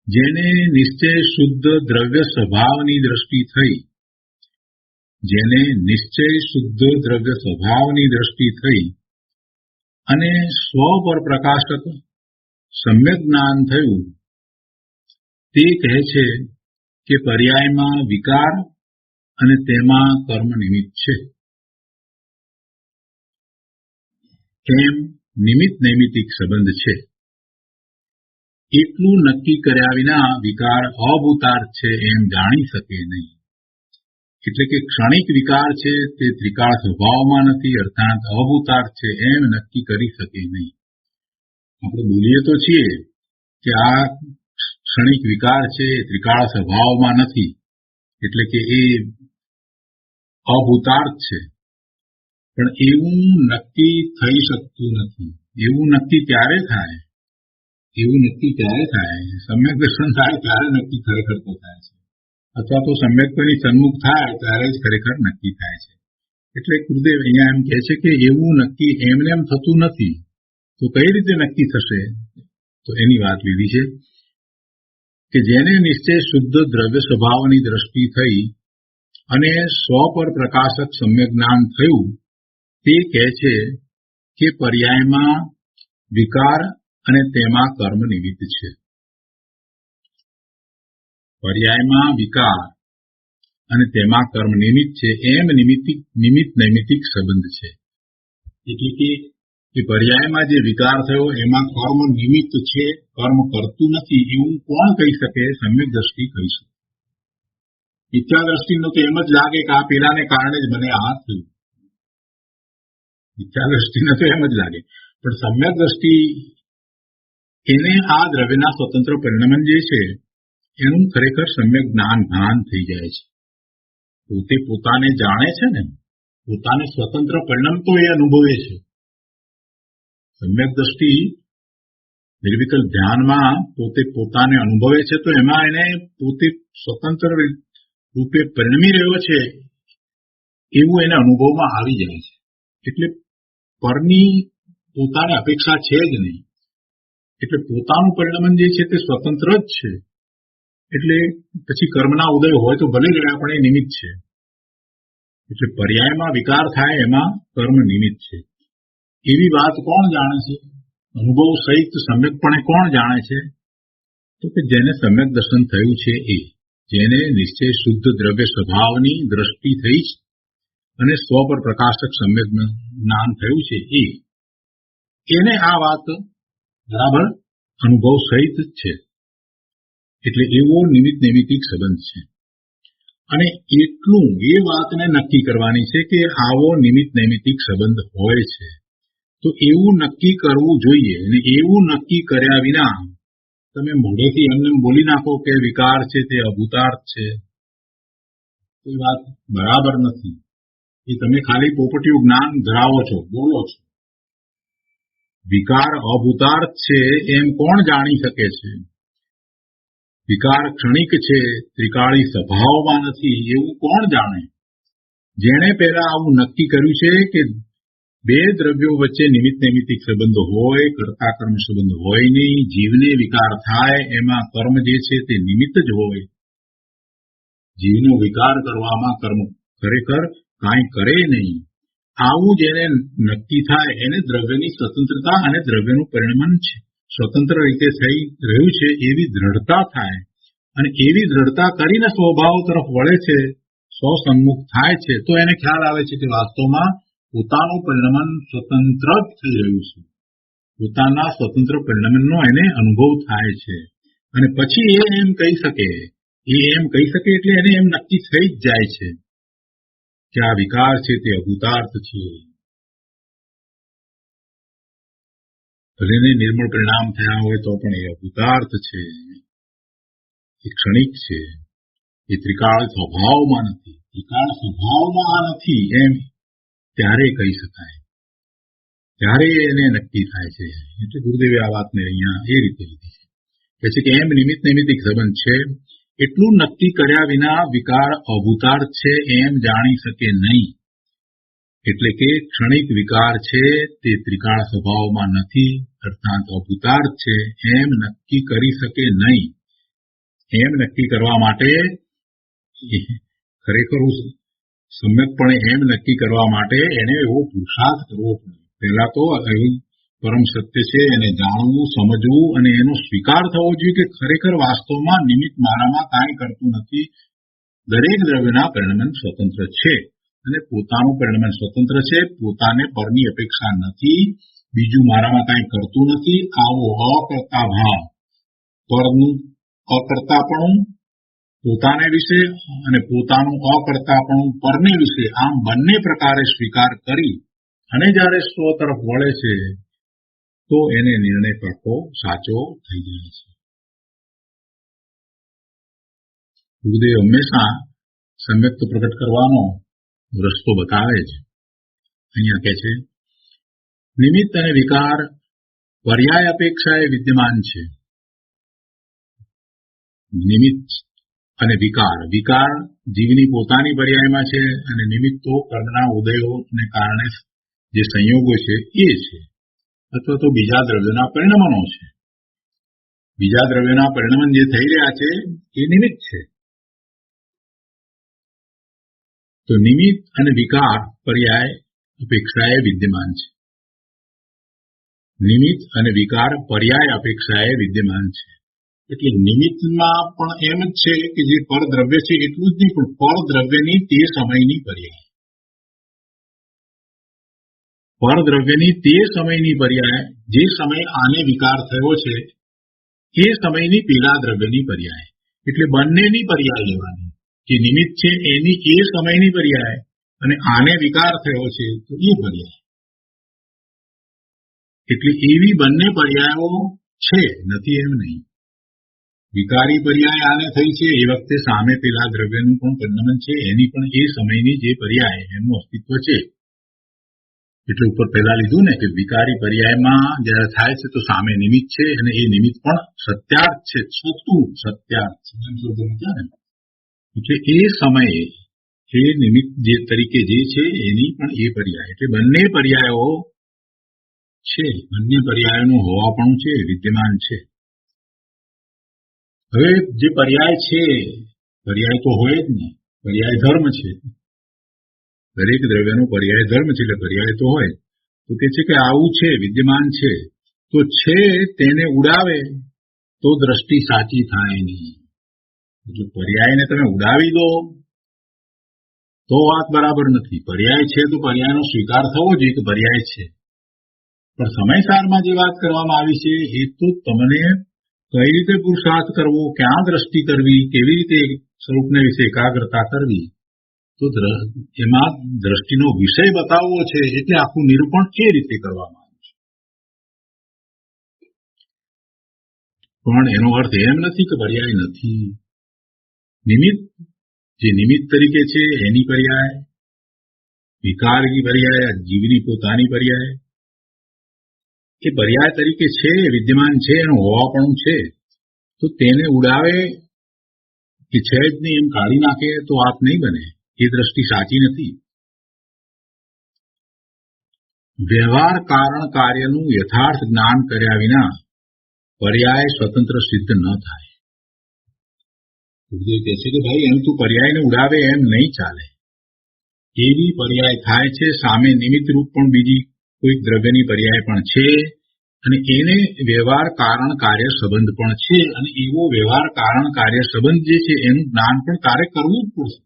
જેને નિશ્ચય શુદ્ધ દ્રવ્ય સ્વભાવની દ્રષ્ટિ થઈ, જેને નિશ્ચય શુદ્ધ દ્રવ્ય સ્વભાવની દ્રષ્ટિ થઈ અને સ્વ પર પ્રકાશક સમ્યક જ્ઞાન થયું, તે કહે છે કે પર્યાયમાં વિકાર અને તેમાં કર્મ નિમિત્ત છે. એમ નિમિત્ત નૈમિતિક સંબંધ છે. એટલું નક્કી કર્યા વિના વિકાર અભૂતાર્થ છે એમ જાણી શકે નહીં. એટલે કે ક્ષણિક વિકાર છે તે ત્રિકાળ સ્વભાવમાં નથી, અર્થાત અભૂતાર્થ છે એમ નક્કી કરી શકે નહીં. આપણે બોલીએ તો છીએ કે આ ક્ષણિક વિકાર છે એ ત્રિકાળ સ્વભાવમાં નથી, એટલે કે એ અભૂતાર્થ છે. પણ એવું નક્કી થઈ શકતું નથી. એવું નક્કી ક્યારે થાય? એવું નક્કી ક્યારે થાય? સમ્યક દર્શન થાય ત્યારે નક્કી ખરેખર તો થાય છે, અથવા તો સમ્યકની સન્મુખ થાય ત્યારે જ ખરેખર નક્કી થાય છે. એટલે ગુરુદેવ અહીંયા એમ કહે છે કે એવું નક્કી એમને એમ થતું નથી, તો કઈ રીતે નક્કી થશે? તો એની વાત લીધી છે કે જેને નિશ્ચય શુદ્ધ દ્રવ્ય સ્વભાવની દ્રષ્ટિ થઈ અને સ્વ પર પ્રકાશક સમ્યક જ્ઞાન થયું, તે કહે છે કે પર્યાયમાં વિકાર અને તેમાં કર્મ નિમિત્ત છે. પર્યાયમાં વિકાર અને તેમાં કર્મ નિમિત્ત છે, એમ નિમિત્ત નૈમિતિક સંબંધ છે. એટલે કે પર્યાયમાં જે વિકાર થયો એમાં કર્મ નિમિત્ત છે, કર્મ કરતું નથી, એવું કોણ કહી શકે? સમ્યક દ્રષ્ટિ કહી શકે. મિથ્યા દ્રષ્ટિનો તો એમ જ લાગે કે આ પેલાને કારણે જ મને આ થયું. મિથ્યા દ્રષ્ટિને તો એમ જ લાગે, પણ સમ્યક દ્રષ્ટિ એને આ દ્રવ્યના સ્વતંત્ર પરિણમન જે છે એનું ખરેખર સમ્યક ભાન થઈ જાય છે. પોતે પોતાને જાણે છે ને, પોતાને સ્વતંત્ર પરિણામ તો એ અનુભવે છે. સમ્યક દ્રષ્ટિ નિર્વિકલ્પ ધ્યાનમાં પોતે પોતાને અનુભવે છે, તો એમાં એને પોતે સ્વતંત્ર રૂપે પરિણમી રહ્યો છે એવું એને અનુભવમાં આવી જાય છે. એટલે પરની પોતાને અપેક્ષા છે જ નહીં. એટલે પોતાનું પરિણમન જે છે તે સ્વતંત્ર જ છે. એટલે પછી કર્મના ઉદય હોય તો ભલે રહ્યા, પણ એ નિમિત્ત છે. એટલે પર્યાયમાં વિકાર થાય એમાં કર્મ નિમિત્ત છે. એવી વાત કોણ જાણે છે? અનુભવ સહિત સમ્યકપણે કોણ જાણે છે? તો કે જેને સમ્યક દર્શન થયું છે એ, જેને નિશ્ચય શુદ્ધ દ્રવ્ય સ્વભાવની દ્રષ્ટિ થઈ અને સ્વ પર પ્રકાશક સમ્યક જ્ઞાન થયું છે એને આ વાત બરાબર અનુભવ સહિત છે. એટલે એવો નિમિત્ત નૈમિતિક સંબંધ છે. અને એટલું એ વાતને નક્કી કરવાની છે કે આવો નિમિત્ત નૈમિતિક સંબંધ હોય છે, તો એવું નક્કી કરવું જોઈએ. અને એવું નક્કી કર્યા વિના તમે મોઢેથી એમને બોલી નાખો કે વિકાર છે તે અભૂતાર્થ છે, એ વાત બરાબર નથી. એ તમે ખાલી પોપટીયું જ્ઞાન ધરાવો છો, બોલો છો. વિકાર અભૂતાર્થ છે એમ કોણ જાણી શકે છે? વિકાર ક્ષણિક છે, ત્રિકાળી સ્વભાવમાં નથી, એવું કોણ જાણે? જેણે પહેલા આવું નક્કી કર્યું છે કે બે દ્રવ્યો વચ્ચે નિમિત્ત નૈમિતિક સંબંધ હોય, કર્તા કર્મ સંબંધ હોય નહીં, જીવને વિકાર થાય એમાં કર્મ જે છે તે નિમિત્ત જ હોય. જીવનો વિકાર કરવામાં કર્મ ખરેખર કાંઈ કરે નહીં. આવું જેને નક્કી થાય એને દ્રવ્યની સ્વતંત્રતા અને દ્રવ્યનું પરિણમન છે સ્વતંત્ર રીતે થઈ રહ્યું છે એવી દ્રઢતા થાય. અને એવી દ્રઢતા કરીને સ્વભાવ તરફ વળે છે, સ્વસન્મુખ થાય છે, તો એને ખ્યાલ આવે છે કે વાસ્તવમાં પોતાનું પરિણમન સ્વતંત્ર જ થઈ રહ્યું છે. પોતાના સ્વતંત્ર પરિણમનનો એને અનુભવ થાય છે. અને પછી એ એમ કહી શકે એટલે એને એમ નક્કી થઈ જ જાય છે કે આ વિકાર છે તે અભૂતાર્થ છે. ભલે નિર્મળ પરિણામ થયા હોય તો પણ એ અભૂતાર્થ છે, એ ક્ષણિક છે, એ ત્રિકાળ સ્વભાવમાં નથી. ત્રિકાળ સ્વભાવમાં નથી એમ ત્યારે કહી શકાય, ત્યારે એને નક્કી થાય છે. એટલે ગુરુદેવે આ વાતને અહીંયા એ રીતે લીધી છે. કહે છે કે એમ નિમિત્ત નૈમિતિક સંબંધ છે, એટલું નક્કી કર્યા વિના વિકાર અભૂતાર્થ છે એમ જાણી શકે નહીં. એટલે કે ક્ષણિક વિકાર છે તે ત્રિકાળ સ્વભાવમાં નથી, અર્થાત અભૂતાર્થ છે એમ નક્કી કરી શકે નહીં. એમ નક્કી કરવા માટે ખરેખર સમ્યકપણે એમ નક્કી કરવા માટે એને એવો પુરુષાર્થ કરવો પડે. પહેલા તો એવું પરમ સત્ય છે એને જાણવું, સમજવું અને એનો સ્વીકાર થવો જોઈએ કે ખરેખર વાસ્તવમાં નિમિત્ત મારામાં કાંઈ કરતું નથી. દરેક દ્રવ્યના પરિણમન સ્વતંત્ર છે અને પોતાનું પરિણમન સ્વતંત્ર છે. પોતાને પરની અપેક્ષા નથી, બીજું મારામાં કાંઈ કરતું નથી. આવો અકર્તા ભાવ, પરનું અકર્તાપણું પોતાને વિશે અને પોતાનું અકર્તાપણું પરને વિશે, આમ બંને પ્રકારે સ્વીકાર કરી અને જ્યારે સ્વ તરફ વળે છે તો એને નિર્ણય પાકો સાચો થઈ જાય છે. ગુરુદેવ હંમેશા સમ્યક્ત પ્રગટ કરવાનો રસ્તો બતાવે છે. અહીંયા કહે છે નિમિત્ત અને વિકાર પર્યાય અપેક્ષાએ વિદ્યમાન છે. નિમિત્ત અને વિકાર. વિકાર જીવની પોતાની પર્યાયમાં છે અને નિમિત્તો કર્મના ઉદયોને કારણે જે સંયોગો છે એ છે, અથવા તો બીજા દ્રવ્યોના પરિણમનો છે. બીજા દ્રવ્યોના પરિણમન જે થઈ રહ્યા છે એ નિમિત્ત છે. તો નિમિત્ત અને વિકાર પર્યાય અપેક્ષાએ વિદ્યમાન છે. નિમિત્ત અને વિકાર પર્યાય અપેક્ષાએ વિદ્યમાન છે. એટલે નિમિત્તમાં પણ એમ જ છે કે જે પરદ્રવ્ય છે એટલું જ નહીં, પણ પરદ્રવ્યની તે સમયની પર્યાય. પરદ્રવ્યની તે સમયની પર્યાય, જે સમય આને વિકાર થયો છે એ સમયની પેલા દ્રવ્યની પર્યાય. એટલે બંનેની પર્યાય લેવાની, કે નિમિત્ત છે એની એ સમયની પર્યાય અને આને વિકાર થયો છે તો એ પર્યાય. એટલે એવી બંને પર્યાયો છે, નથી એમ નહીં. વિકારી પર્યાય આને થઈ છે એ વખતે સામે પેલા દ્રવ્યનું પણ પરિણમન છે, એની પણ એ સમયની જે પર્યાય એનું અસ્તિત્વ છે. એટલે ઉપર પહેલા લીધું ને કે વિકારી પર્યાયમાં જયારે થાય છે તો સામે નિમિત્ત છે અને એ નિમિત્ત પણ સત્યાર્થ છે, છતું સત્યાર્થ છે. એટલે એ સમયે એ નિમિત્ત જે તરીકે જે છે એની પણ એ પર્યાય. એટલે બંને પર્યાયો છે, બંને પર્યાયોનું હોવાપણું છે, વિદ્યમાન છે. હવે જે પર્યાય છે, પર્યાય તો હોય જ ને, પર્યાય ધર્મ છે. દરેક દ્રવ્યનો પર્યાય ધર્મ છે, એટલે પર્યાય તો હોય. તો કે છે કે આવું છે, વિદ્યમાન છે, તો છે તેને ઉડાવે તો દ્રષ્ટિ સાચી થાય નહીં. એટલે પર્યાયને તમે ઉડાવી દો તો વાત બરાબર નથી. પર્યાય છે તો પર્યાયનો સ્વીકાર થવો જોઈએ કે પર્યાય છે. પણ સમયસારમાં જે વાત કરવામાં આવી છે એ તો તમને કઈ રીતે પુરુષાર્થ કરવો, ક્યાં દ્રષ્ટિ કરવી, કેવી રીતે સ્વરૂપને વિશે એકાગ્રતા કરવી, તો એમાં દ્રષ્ટિનો વિષય બતાવવો છે. એટલે આખું નિરૂપણ એ રીતે કરવામાં આવ્યું છે. પણ એનો અર્થ એમ નથી કે પર્યાય નથી. નિમિત્ત, જે નિમિત્ત તરીકે છે એની પર્યાય, વિકારની પર્યાય, જીવની પોતાની પર્યાય, એ પર્યાય તરીકે છે, વિદ્યમાન છે, એનું હોવાપણું છે. તો તેને ઉડાવે કે છે જ નહીં એમ કાઢી નાખે તો વાત નહીં બને. એ દ્રષ્ટિ સાચી નથી. વ્યવહાર કારણ કાર્યનું યથાર્થ જ્ઞાન કર્યા વિના પર્યાય સ્વતંત્ર સિદ્ધ ન થાય. કહે છે કે ભાઈ એમ તું પર્યાયને ઉડાવે એમ નહીં ચાલે. એવી પર્યાય થાય છે, સામે નિમિત્ત રૂપ પણ બીજી કોઈક દ્રવ્યની પર્યાય પણ છે અને એને વ્યવહાર કારણ કાર્ય સંબંધ પણ છે. અને એવો વ્યવહાર કારણ કાર્ય સંબંધ જે છે એનું જ્ઞાન પણ તારે કરવું જ પડશે.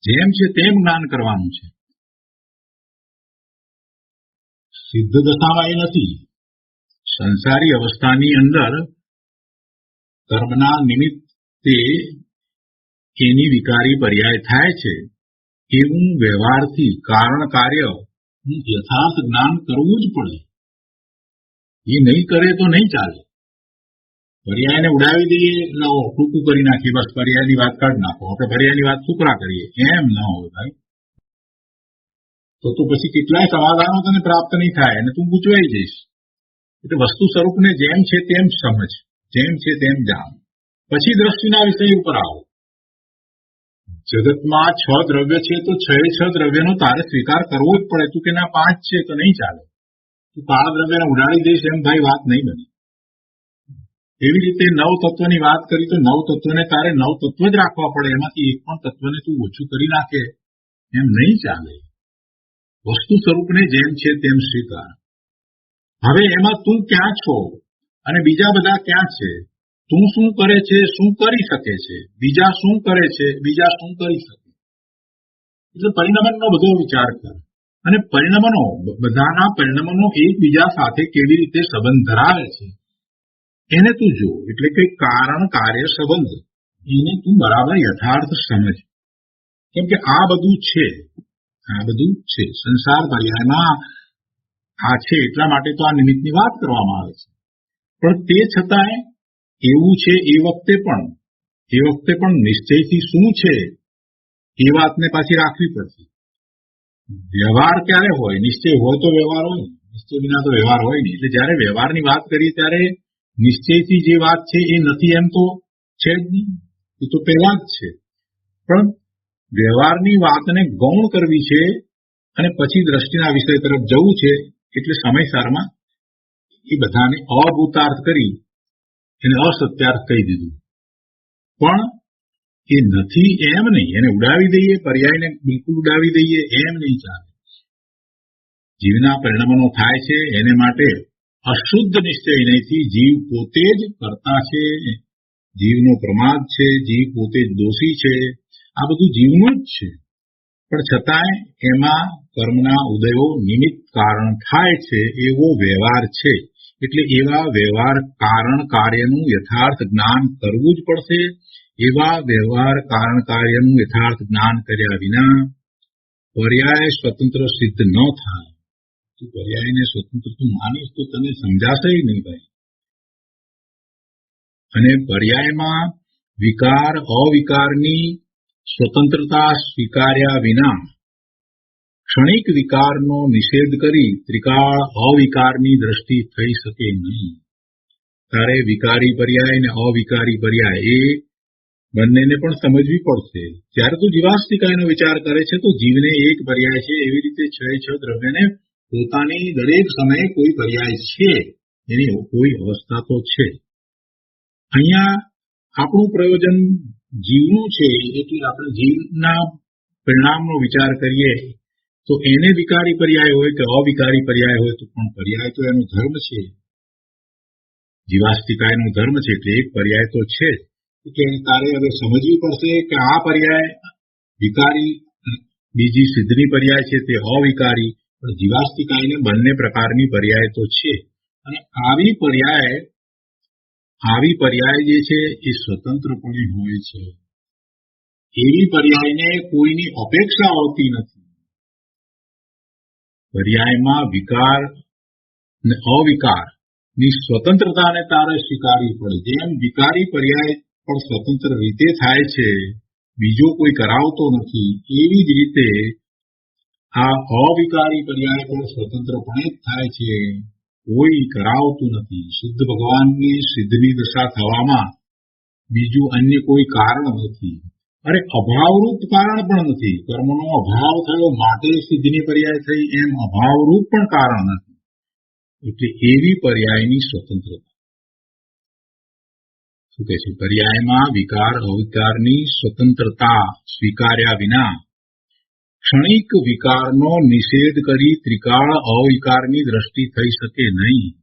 જેમ છે તેમ જ્ઞાન કરવાનું છે. સિદ્ધ દશામાં એ નથી. સંસારી અવસ્થાની અંદર કર્મના નિમિત્તે એની વિકારી પર્યાય થાય છે. એવું વ્યવહારથી કારણ કાર્ય યથાર્થ જ્ઞાન કરવું જ પડે. એ નહીં કરે તો નહીં ચાલે. પર્યાયને ઉડાવી દઈએ, લાવો ટૂંકું કરી નાખીએ, બસ પર્યાયની વાત કાઢી નાખો, આપણે પર્યાયની વાત ટુકડા કરીએ, એમ ન હોય ભાઈ. તો પછી કેટલાય સમાધાનો તને પ્રાપ્ત નહીં થાય અને તું ગૂંચવાઈ જઈશ. એટલે વસ્તુ સ્વરૂપને જેમ છે તેમ સમજ, જેમ છે તેમ જાણ, પછી દ્રષ્ટિના વિષય ઉપર આવો. જગતમાં 6 દ્રવ્ય છે તો 6 દ્રવ્યનો તારે સ્વીકાર કરવો જ પડે. તું કે ના 5 છે તો નહીં ચાલે. તું કાળા દ્રવ્યને ઉડાડી દઈશ એમ ભાઈ વાત નહીં બને. એવી રીતે 9 તત્વની વાત કરી તો 9 તત્વને તારે 9 તત્વ જ રાખવા પડે. એમાંથી એક પણ તત્વને તું ઓછું કરી નાખે એમ નહીં ચાલે. વસ્તુ સ્વરૂપને જેમ છે તેમ સ્વીકાર. હવે એમાં તું ક્યાં છો અને બીજા બધા ક્યાં છે? તું શું કરે છે, શું કરી શકે છે, બીજા શું કરે છે, બીજા શું કરી શકે. એટલે પરિણમનનો બધો વિચાર કર. અને પરિણમનો, બધાના પરિણમનો એકબીજા સાથે કેવી રીતે સંબંધ ધરાવે છે એને તું જો. એટલે કે કારણ કાર્ય સંબંધ એને તું બરાબર યથાર્થ સમજ. કેમ કે આ બધું છે, આ બધું છે સંસાર પર્યાયમાં આ છે. એટલા માટે તો આ નિમિત્તની વાત કરવામાં આવે છે. પણ તે છતાંય એવું છે એ વખતે પણ નિશ્ચયથી શું છે એ વાતને પાછી રાખવી પડશે. વ્યવહાર ક્યારે હોય? નિશ્ચય હોય તો વ્યવહાર હોય, નિશ્ચય વિના તો વ્યવહાર હોય નહીં. એટલે જયારે વ્યવહારની વાત કરીએ ત્યારે નિશ્ચયથી જે વાત છે એ નથી એમ તો છે જ નહીં. એ તો પહેલા જ છે, પણ વ્યવહારની વાતને ગૌણ કરવી છે અને પછી દ્રષ્ટિના વિષય તરફ જવું છે, એટલે સમયસારમાં એ બધાને અભૂતાર્થ કરી એને અસત્યાર્થ કહી દીધું. પણ એ નથી એમ નહીં, એને ઉડાવી દઈએ, પર્યાયને બિલકુલ ઉડાવી દઈએ એમ નહીં ચાલે. જીવના પરિણામનો થાય છે એને માટે અશુદ્ધ નિશ્ચય નહીંથી જીવ પોતે જ કરતા છે, જીવનો પ્રમાદ છે, જીવ પોતે જ દોષી છે, આ બધું જીવનું જ છે. પણ છતાંય એમાં કર્મના ઉદયો નિમિત્ત કારણ થાય છે એવો વ્યવહાર છે. એટલે એવા વ્યવહાર કારણ કાર્યનું યથાર્થ જ્ઞાન કરવું જ પડશે. એવા વ્યવહાર કારણ કાર્યનું યથાર્થ જ્ઞાન કર્યા વિના પર્યાય સ્વતંત્ર સિદ્ધ ન થાય. તું પર્યાયને સ્વતંત્ર તું માનીશ તો તને સમજાશે નહીં ભાઈ. અને પર્યાયમાં વિકાર અવિકારની સ્વતંત્રતા સ્વીકાર્યા વિના ક્ષણિક વિકારનો નિષેધ કરી ત્રિકાળ અવિકારની દ્રષ્ટિ થઈ શકે નહીં. તારે વિકારી પર્યાય અને અવિકારી પર્યાય એ બંનેને પણ સમજવી પડશે. જ્યારે તું જીવાસ્તિકાયનો વિચાર કરે છે તો જીવને એક પર્યાય છે, એવી રીતે છ દ્રવ્યને પોતાની દરેક સમયે કોઈ પર્યાય છે, એની કોઈ અવસ્થા તો છે. અહીંયા આપણું પ્રયોજન જીવનું છે, એટલે આપણે જીવના પરિણામનો વિચાર કરીએ તો એને વિકારી પર્યાય હોય કે અવિકારી પર્યાય હોય તો પણ પર્યાય તો એનો ધર્મ છે, જીવાસ્તિકાયનો ધર્મ છે, એટલે એક પર્યાય તો છે. એટલે તારે હવે સમજવી પડશે કે આ પર્યાય વિકારી, બીજી સિદ્ધની પર્યાય છે તે અવિકારી, પણ જીવાસ્તિકાયને બંને પ્રકારની પર્યાય તો છે. અને આવી પર્યાય જે છે એ સ્વતંત્રપણે હોય છે. એવી પર્યાયને કોઈની અપેક્ષા હોતી નથી. પર્યાયમાં વિકાર અને અવિકાર ની સ્વતંત્રતાને તારે સ્વીકારવી પડે. જેમ વિકારી પર્યાય પણ સ્વતંત્ર રીતે થાય છે, બીજો કોઈ કરાવતો નથી, એવી જ રીતે આ અવિકારી પર્યાય પણ સ્વતંત્રપણે જ થાય છે, કોઈ કરાવતું નથી. શુદ્ધ ભગવાનની સિદ્ધની દશા થવામાં બીજું અન્ય કોઈ કારણ નથી. અરે અભાવરૂપ કારણ પણ નથી. કર્મનો અભાવ થયો માટે સિદ્ધની પર્યાય થઈ, એમ અભાવરૂપ પણ કારણ નથી. એટલે એવી પર્યાયની સ્વતંત્રતા શું કહે છે? પર્યાયમાં વિકાર અવિકારની સ્વતંત્રતા સ્વીકાર્યા વિના ક્ષણિક વિકારનો નિષેધ કરી ત્રિકાળ અવિકારની દ્રષ્ટિ થઈ શકે નહીં.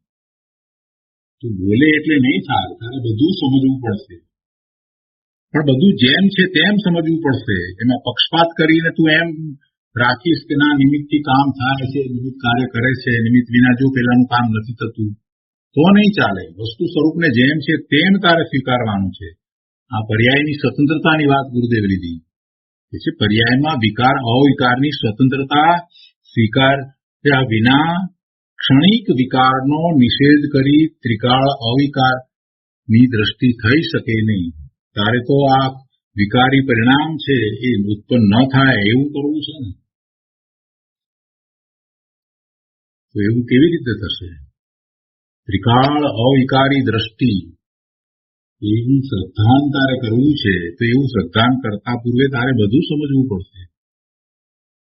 તું બોલે એટલે નહીં થાય, તારે બધું સમજવું પડશે. પણ બધું જેમ છે તેમ સમજવું પડશે. એમાં પક્ષપાત કરીને તું એમ રાખીશ કે ના નિમિત્તથી કામ થાય છે, નિમિત્ત કાર્ય કરે છે, નિમિત્ત વિના જો પેલાનું કામ નથી થતું તો નહીં ચાલે. વસ્તુ સ્વરૂપને જેમ છે તેમ તારે સ્વીકારવાનું છે. આ પર્યાયની સ્વતંત્રતાની વાત ગુરુદેવ લીધી છે. પર્યાયમાં વિકાર અવિકારની સ્વતંત્રતા સ્વીકાર્યા વિના ક્ષણિક વિકારનો નિષેધ કરી ત્રિકાળ અવિકારની દ્રષ્ટિ થઈ શકે નહીં. તારે તો આ વિકારી પરિણામ છે એ ઉત્પન્ન ન થાય એવું કરવું છે ને. તો એવું કેવી રીતે થશે? ત્રિકાળ અવિકારી દ્રષ્ટિ એવું શ્રદ્ધાન તારે કરવું છે, તો એવું શ્રદ્ધાન કરતા પૂર્વે તારે બધું સમજવું પડશે.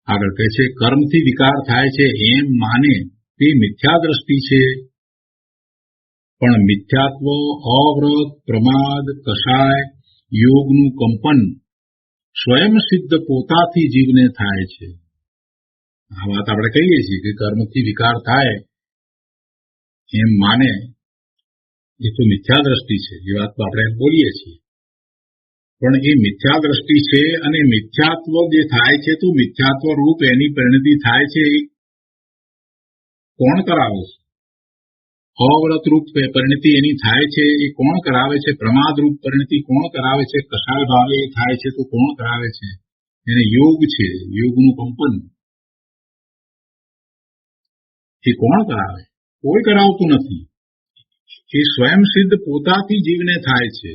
આગળ કહે છે કર્મથી વિકાર થાય છે એમ માને તે મિથ્યા દ્રષ્ટિ છે, પણ મિથ્યાત્વ અવ્રત પ્રમાદ કષાય યોગનું કંપન સ્વયં સિદ્ધ પોતાથી જીવને થાય છે. આ વાત આપણે કહીએ છીએ કે કર્મથી વિકાર થાય એમ માને એ તો મિથ્યા દ્રષ્ટિ છે, એ વાત તો આપણે બોલીએ છીએ. પણ એ મિથ્યા દ્રષ્ટિ છે, અને મિથ્યાત્વ જે થાય છે તો મિથ્યાત્વ રૂપ એની પરિણતિ થાય છે એ કોણ કરાવે છે? અવ્રત રૂપ પરિણતિ એની થાય છે એ કોણ કરાવે છે? પ્રમાદ રૂપ પરિણતિ કોણ કરાવે છે? કષાય ભાવે એ થાય છે તો કોણ કરાવે છે? એને યોગ છે, યોગનું કંપન એ કોણ કરાવે? કોઈ કરાવતું નથી. એ સ્વયં સિદ્ધ પોતાથી જીવને થાય છે.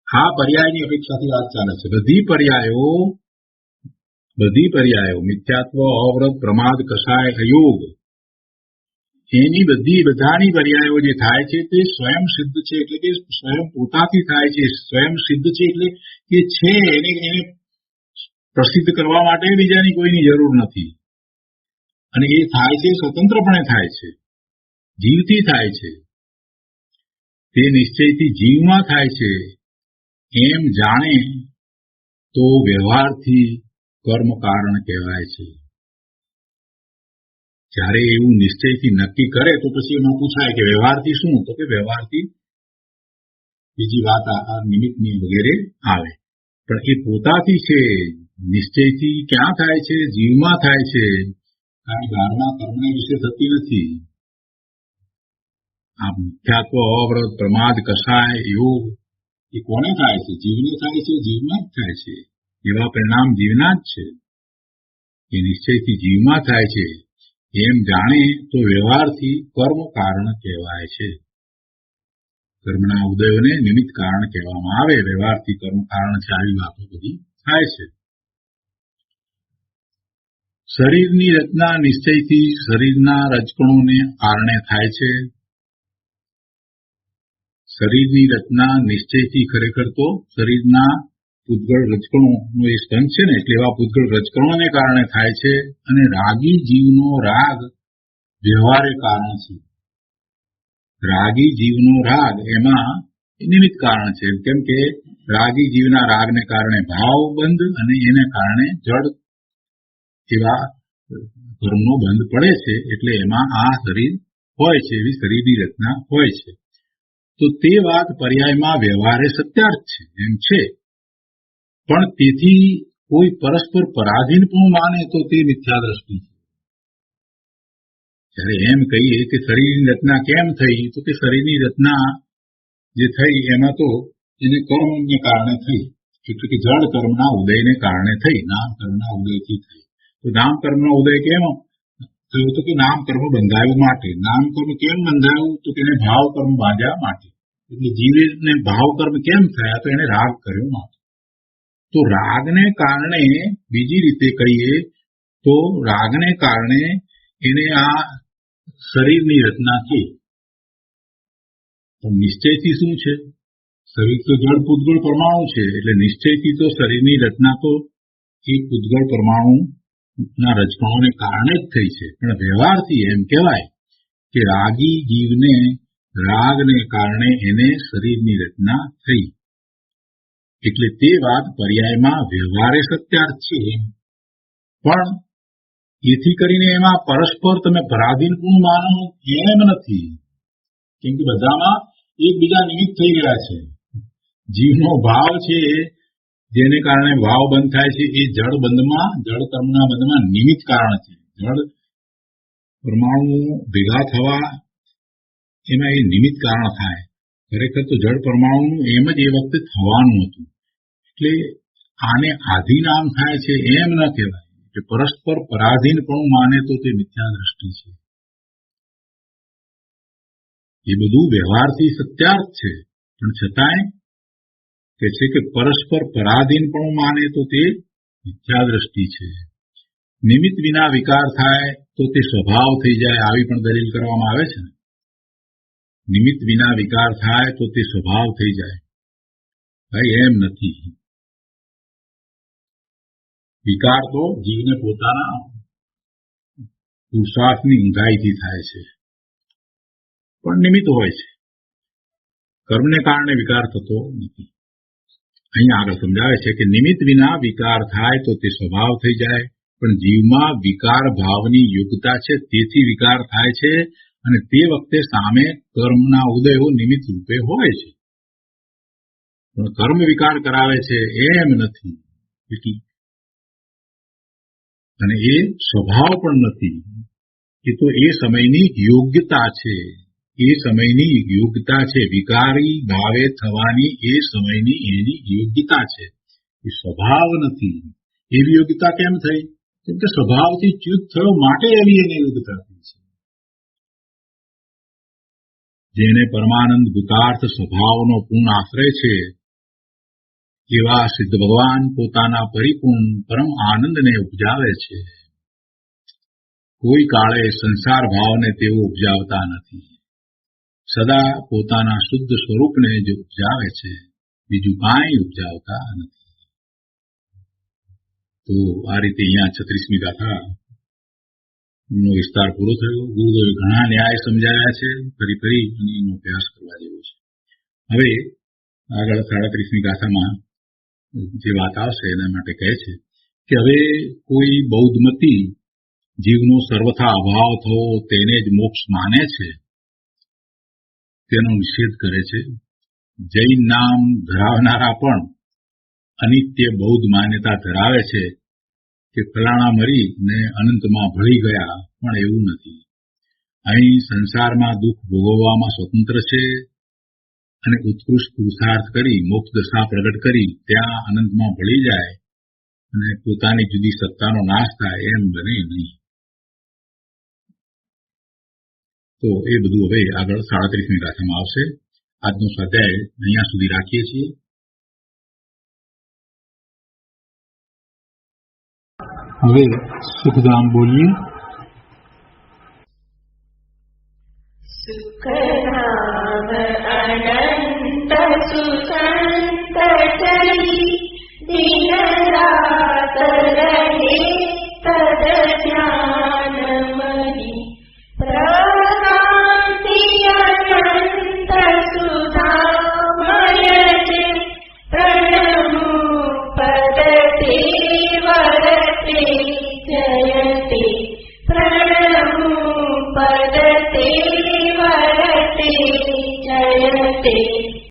આ પર્યાયની અપેક્ષાથી વાત ચાલે છે. બધી પર્યાયો મિથ્યાત્વ અવ્રત પ્રમાદ કષાય અયોગ એની બધાની પર્યાયો જે થાય છે તે સ્વયં સિદ્ધ છે, એટલે કે સ્વયં પોતાથી થાય છે. સ્વયં સિદ્ધ છે એટલે કે છે એને પ્રસિદ્ધ કરવા માટે બીજાની કોઈની જરૂર નથી. અને એ થાય છે સ્વતંત્રપણે થાય છે, જીવથી થાય છે. તે નિશ્ચયથી જીવમાં થાય છે એમ જાણે તો વ્યવહારથી કર્મ કારણ કહેવાય છે. જ્યારે એવું નિશ્ચયથી નક્કી કરે તો પછી એમાં પૂછાય કે વ્યવહારથી શું? તો કે વ્યવહારથી બીજી વાત આ નિમિત્તની વગેરે આવે, પણ એ પોતાથી છે. નિશ્ચયથી ક્યાં થાય છે? જીવમાં થાય છે. કારણ બહારના કર્મને વિશે થતી નથી. આ મિથ્યાત્વ, અવરોધ, પ્રમાદ, કસાય એવો એ કોને થાય છે? જીવને થાય છે. જીવમાં જ થાય છે. એવા પરિણામ જીવના જ છે. એ નિશ્ચયથી જીવમાં થાય છે એમ જાણે તો વ્યવહારથી કર્મ કારણ કહેવાય છે. કર્મના ઉદયોને નિમિત્ત કારણ કહેવામાં આવે. વ્યવહારથી કર્મ કારણ છે. આવી વાતો બધી થાય છે. શરીરની રચના નિશ્ચયથી શરીરના રજકણોને કારણે થાય છે. શરીરની રચના નિશ્ચયથી ખરેખર તો શરીરના પૂતગળ રજકણોનો એ સ્કંદ છે ને, એટલે એવા પૂતગળ રજકણોને કારણે થાય છે. અને રાગી જીવનો રાગ વ્યવહારે કારણ છે. રાગી જીવનો રાગ એમાં નિમિત્ત કારણ છે. કેમ કે રાગી જીવના રાગને કારણે ભાવ બંધ અને એને કારણે જડ એવા કર્મનો બંધ પડે છે. એટલે એમાં આ શરીર હોય છે, એવી શરીરની રચના હોય છે. તો તે વાત પર્યાયમાં વ્યવહારે સત્યાર્થ છે એમ છે, પણ તેથી કોઈ પરસ્પર પરાધીનપણું માને તો તે મિથ્યા દ્રષ્ટિ છે. જ્યારે એમ કહીએ કે શરીરની રચના કેમ થઈ, તો કે શરીરની રચના જે થઈ એમાં તો એને કર્મને કારણે થઈ, એટલે કે જળ કર્મના ઉદયને કારણે થઈ, નામ કર્મના ઉદયથી થઈ. તો નામ કર્મનો ઉદય કેમ થયો? તો કે નામ કર્મ બંધાયું માટે. નામ કર્મ કેમ બંધાયું? તો કે એને ભાવ કર્મ બાંધ્યા માટે. એટલે જીવને ભાવ કર્મ કેમ થયા? તો એને રાગ કર્યો માટે. તો રાગને કારણે બીજી રીતે કહીએ તો રાગને કારણે એને આ શરીરની રચના થઈ. પણ નિશ્ચયથી શું છે? શરીર તો જળ પૂતગળ પરમાણુ છે, એટલે નિશ્ચયથી તો શરીરની રચના તો એ પૂતગળ પરમાણુના રજકણોને કારણે જ થઈ છે. પણ વ્યવહારથી એમ કહેવાય કે રાગી જીવને રાગને કારણે એને શરીરની રચના થઈ. એટલે તે વાત પર્યાયમાં વ્યવહારે સત્યાર્થ છે, પણ એથી કરીને એમાં પરસ્પર તમે પરાધીનપણું માનો એમ નથી. કેમ કે બધામાં એકબીજા નિમિત્ત થઈ ગયા છે. જીવનો ભાવ છે જેને કારણે ભાવ બંધ થાય છે, એ જળ બંધમાં, જળ કર્મના બંધમાં નિમિત્ત કારણ છે. જળ પરમાણુ ભેગા થવા એમાં એ નિમિત્ત કારણ થાય. ખરેખર તો જળ પરમાણુ એમ જ એ વખતે થવાનું હતું. એટલે આને આધિનામ થાય છે એમ ન કહેવાય. કે પરસ્પર પરાધીનપણું માને તો તે મિથ્યા દ્રષ્ટિ છે. એ બધું વ્યવહારથી સત્યાર્થ છે, પણ છતાંય કે છે કે પરસ્પર પરાધીનપણું માને તો તે મિથ્યા દ્રષ્ટિ છે. નિમિત્ત વિના વિકાર થાય તો તે સ્વભાવ થઈ જાય, આવી પણ દલીલ કરવામાં આવે છે ને. નિમિત્ત વિના વિકાર થાય તો તે સ્વભાવ થઈ જાય. ભાઈ એમ નથી. વિકાર તો જીવને પોતાના પુરુષાર્થની ઊંઘાઈથી થાય છે, પણ નિમિત્ત હોય છે. કર્મને કારણે વિકાર થતો નથી. અહીંયા આગળ સમજાવે છે કે નિમિત્ત વિના વિકાર થાય તો તે સ્વભાવ થઈ જાય, પણ જીવમાં વિકાર ભાવની યોગ્યતા છે, તેથી વિકાર થાય છે. અને તે વખતે સામે કર્મના ઉદયો નિમિત્ત રૂપે હોય છે, પણ કર્મ વિકાર કરાવે છે એમ નથી. અને એ સ્વભાવ પણ નથી. એ તો એ સમયની યોગ્યતા છે. એ સમયની યોગ્યતા છે. વિકારી ભાવે થવાની એ સમયની એની યોગ્યતા છે. એ સ્વભાવ નથી. એવી યોગ્યતા કેમ થઈ? કેમ કે સ્વભાવથી ચ્યુત થયો માટે એવી એની યોગ્યતા થઈ છે. જેને પરમાનંદ ભૂતાર્થ સ્વભાવનો પૂર્ણ આશ્રય છે, એવા સિદ્ધ ભગવાન પોતાના પરિપૂર્ણ પરમ આનંદને ઉપજાવે છે. કોઈ કાળે સંસાર ભાવને તેઓ ઉપજાવતા નથી. સદા પોતાના શુદ્ધ સ્વરૂપને જ ઉપજાવે છે, બીજું કાંઈ ઉપજાવતા નથી. તો આ રીતે અહીંયા 36મી ગાથા નો વિસ્તાર પૂરો થયો. ગુરુદેવે ઘણા ન્યાય સમજાવ્યા છે, ફરી એનો અભ્યાસ કરવા જેવો છે. હવે આગળ 37મી ગાથામાં જે વાત આવશે એના માટે કહે છે કે હવે કોઈ બૌદ્ધમતી જીવનો સર્વથા અભાવ થવો તેને જ મોક્ષ માને છે, તેનો નિષેધ કરે છે. જૈન નામ ધરાવનારા પણ અનિત્ય બૌદ્ધ માન્યતા ધરાવે છે કે ફલાણા મરી ને અનંતમાં ભળી ગયા, પણ એવું નથી. અહીં સંસારમાં દુઃખ ભોગવવામાં સ્વતંત્ર છે અને ઉત્કૃષ્ટ પુરુષાર્થ કરી મોક્ષ દશા પ્રગટ કરી ત્યાં અનંતમાં ભળી જાય અને પોતાની જુદી સત્તાનો નાશ થાય એમ બને નહીં. તો એ બધું હવે આગળ 37મી ગાથામાં આવશે. આજનો સ્વાધ્યાય અહીંયા સુધી રાખીએ છીએ. હવે સુખધામ બોલીએ. સુખધામ અનંત સુસંત ચલી દિન રાત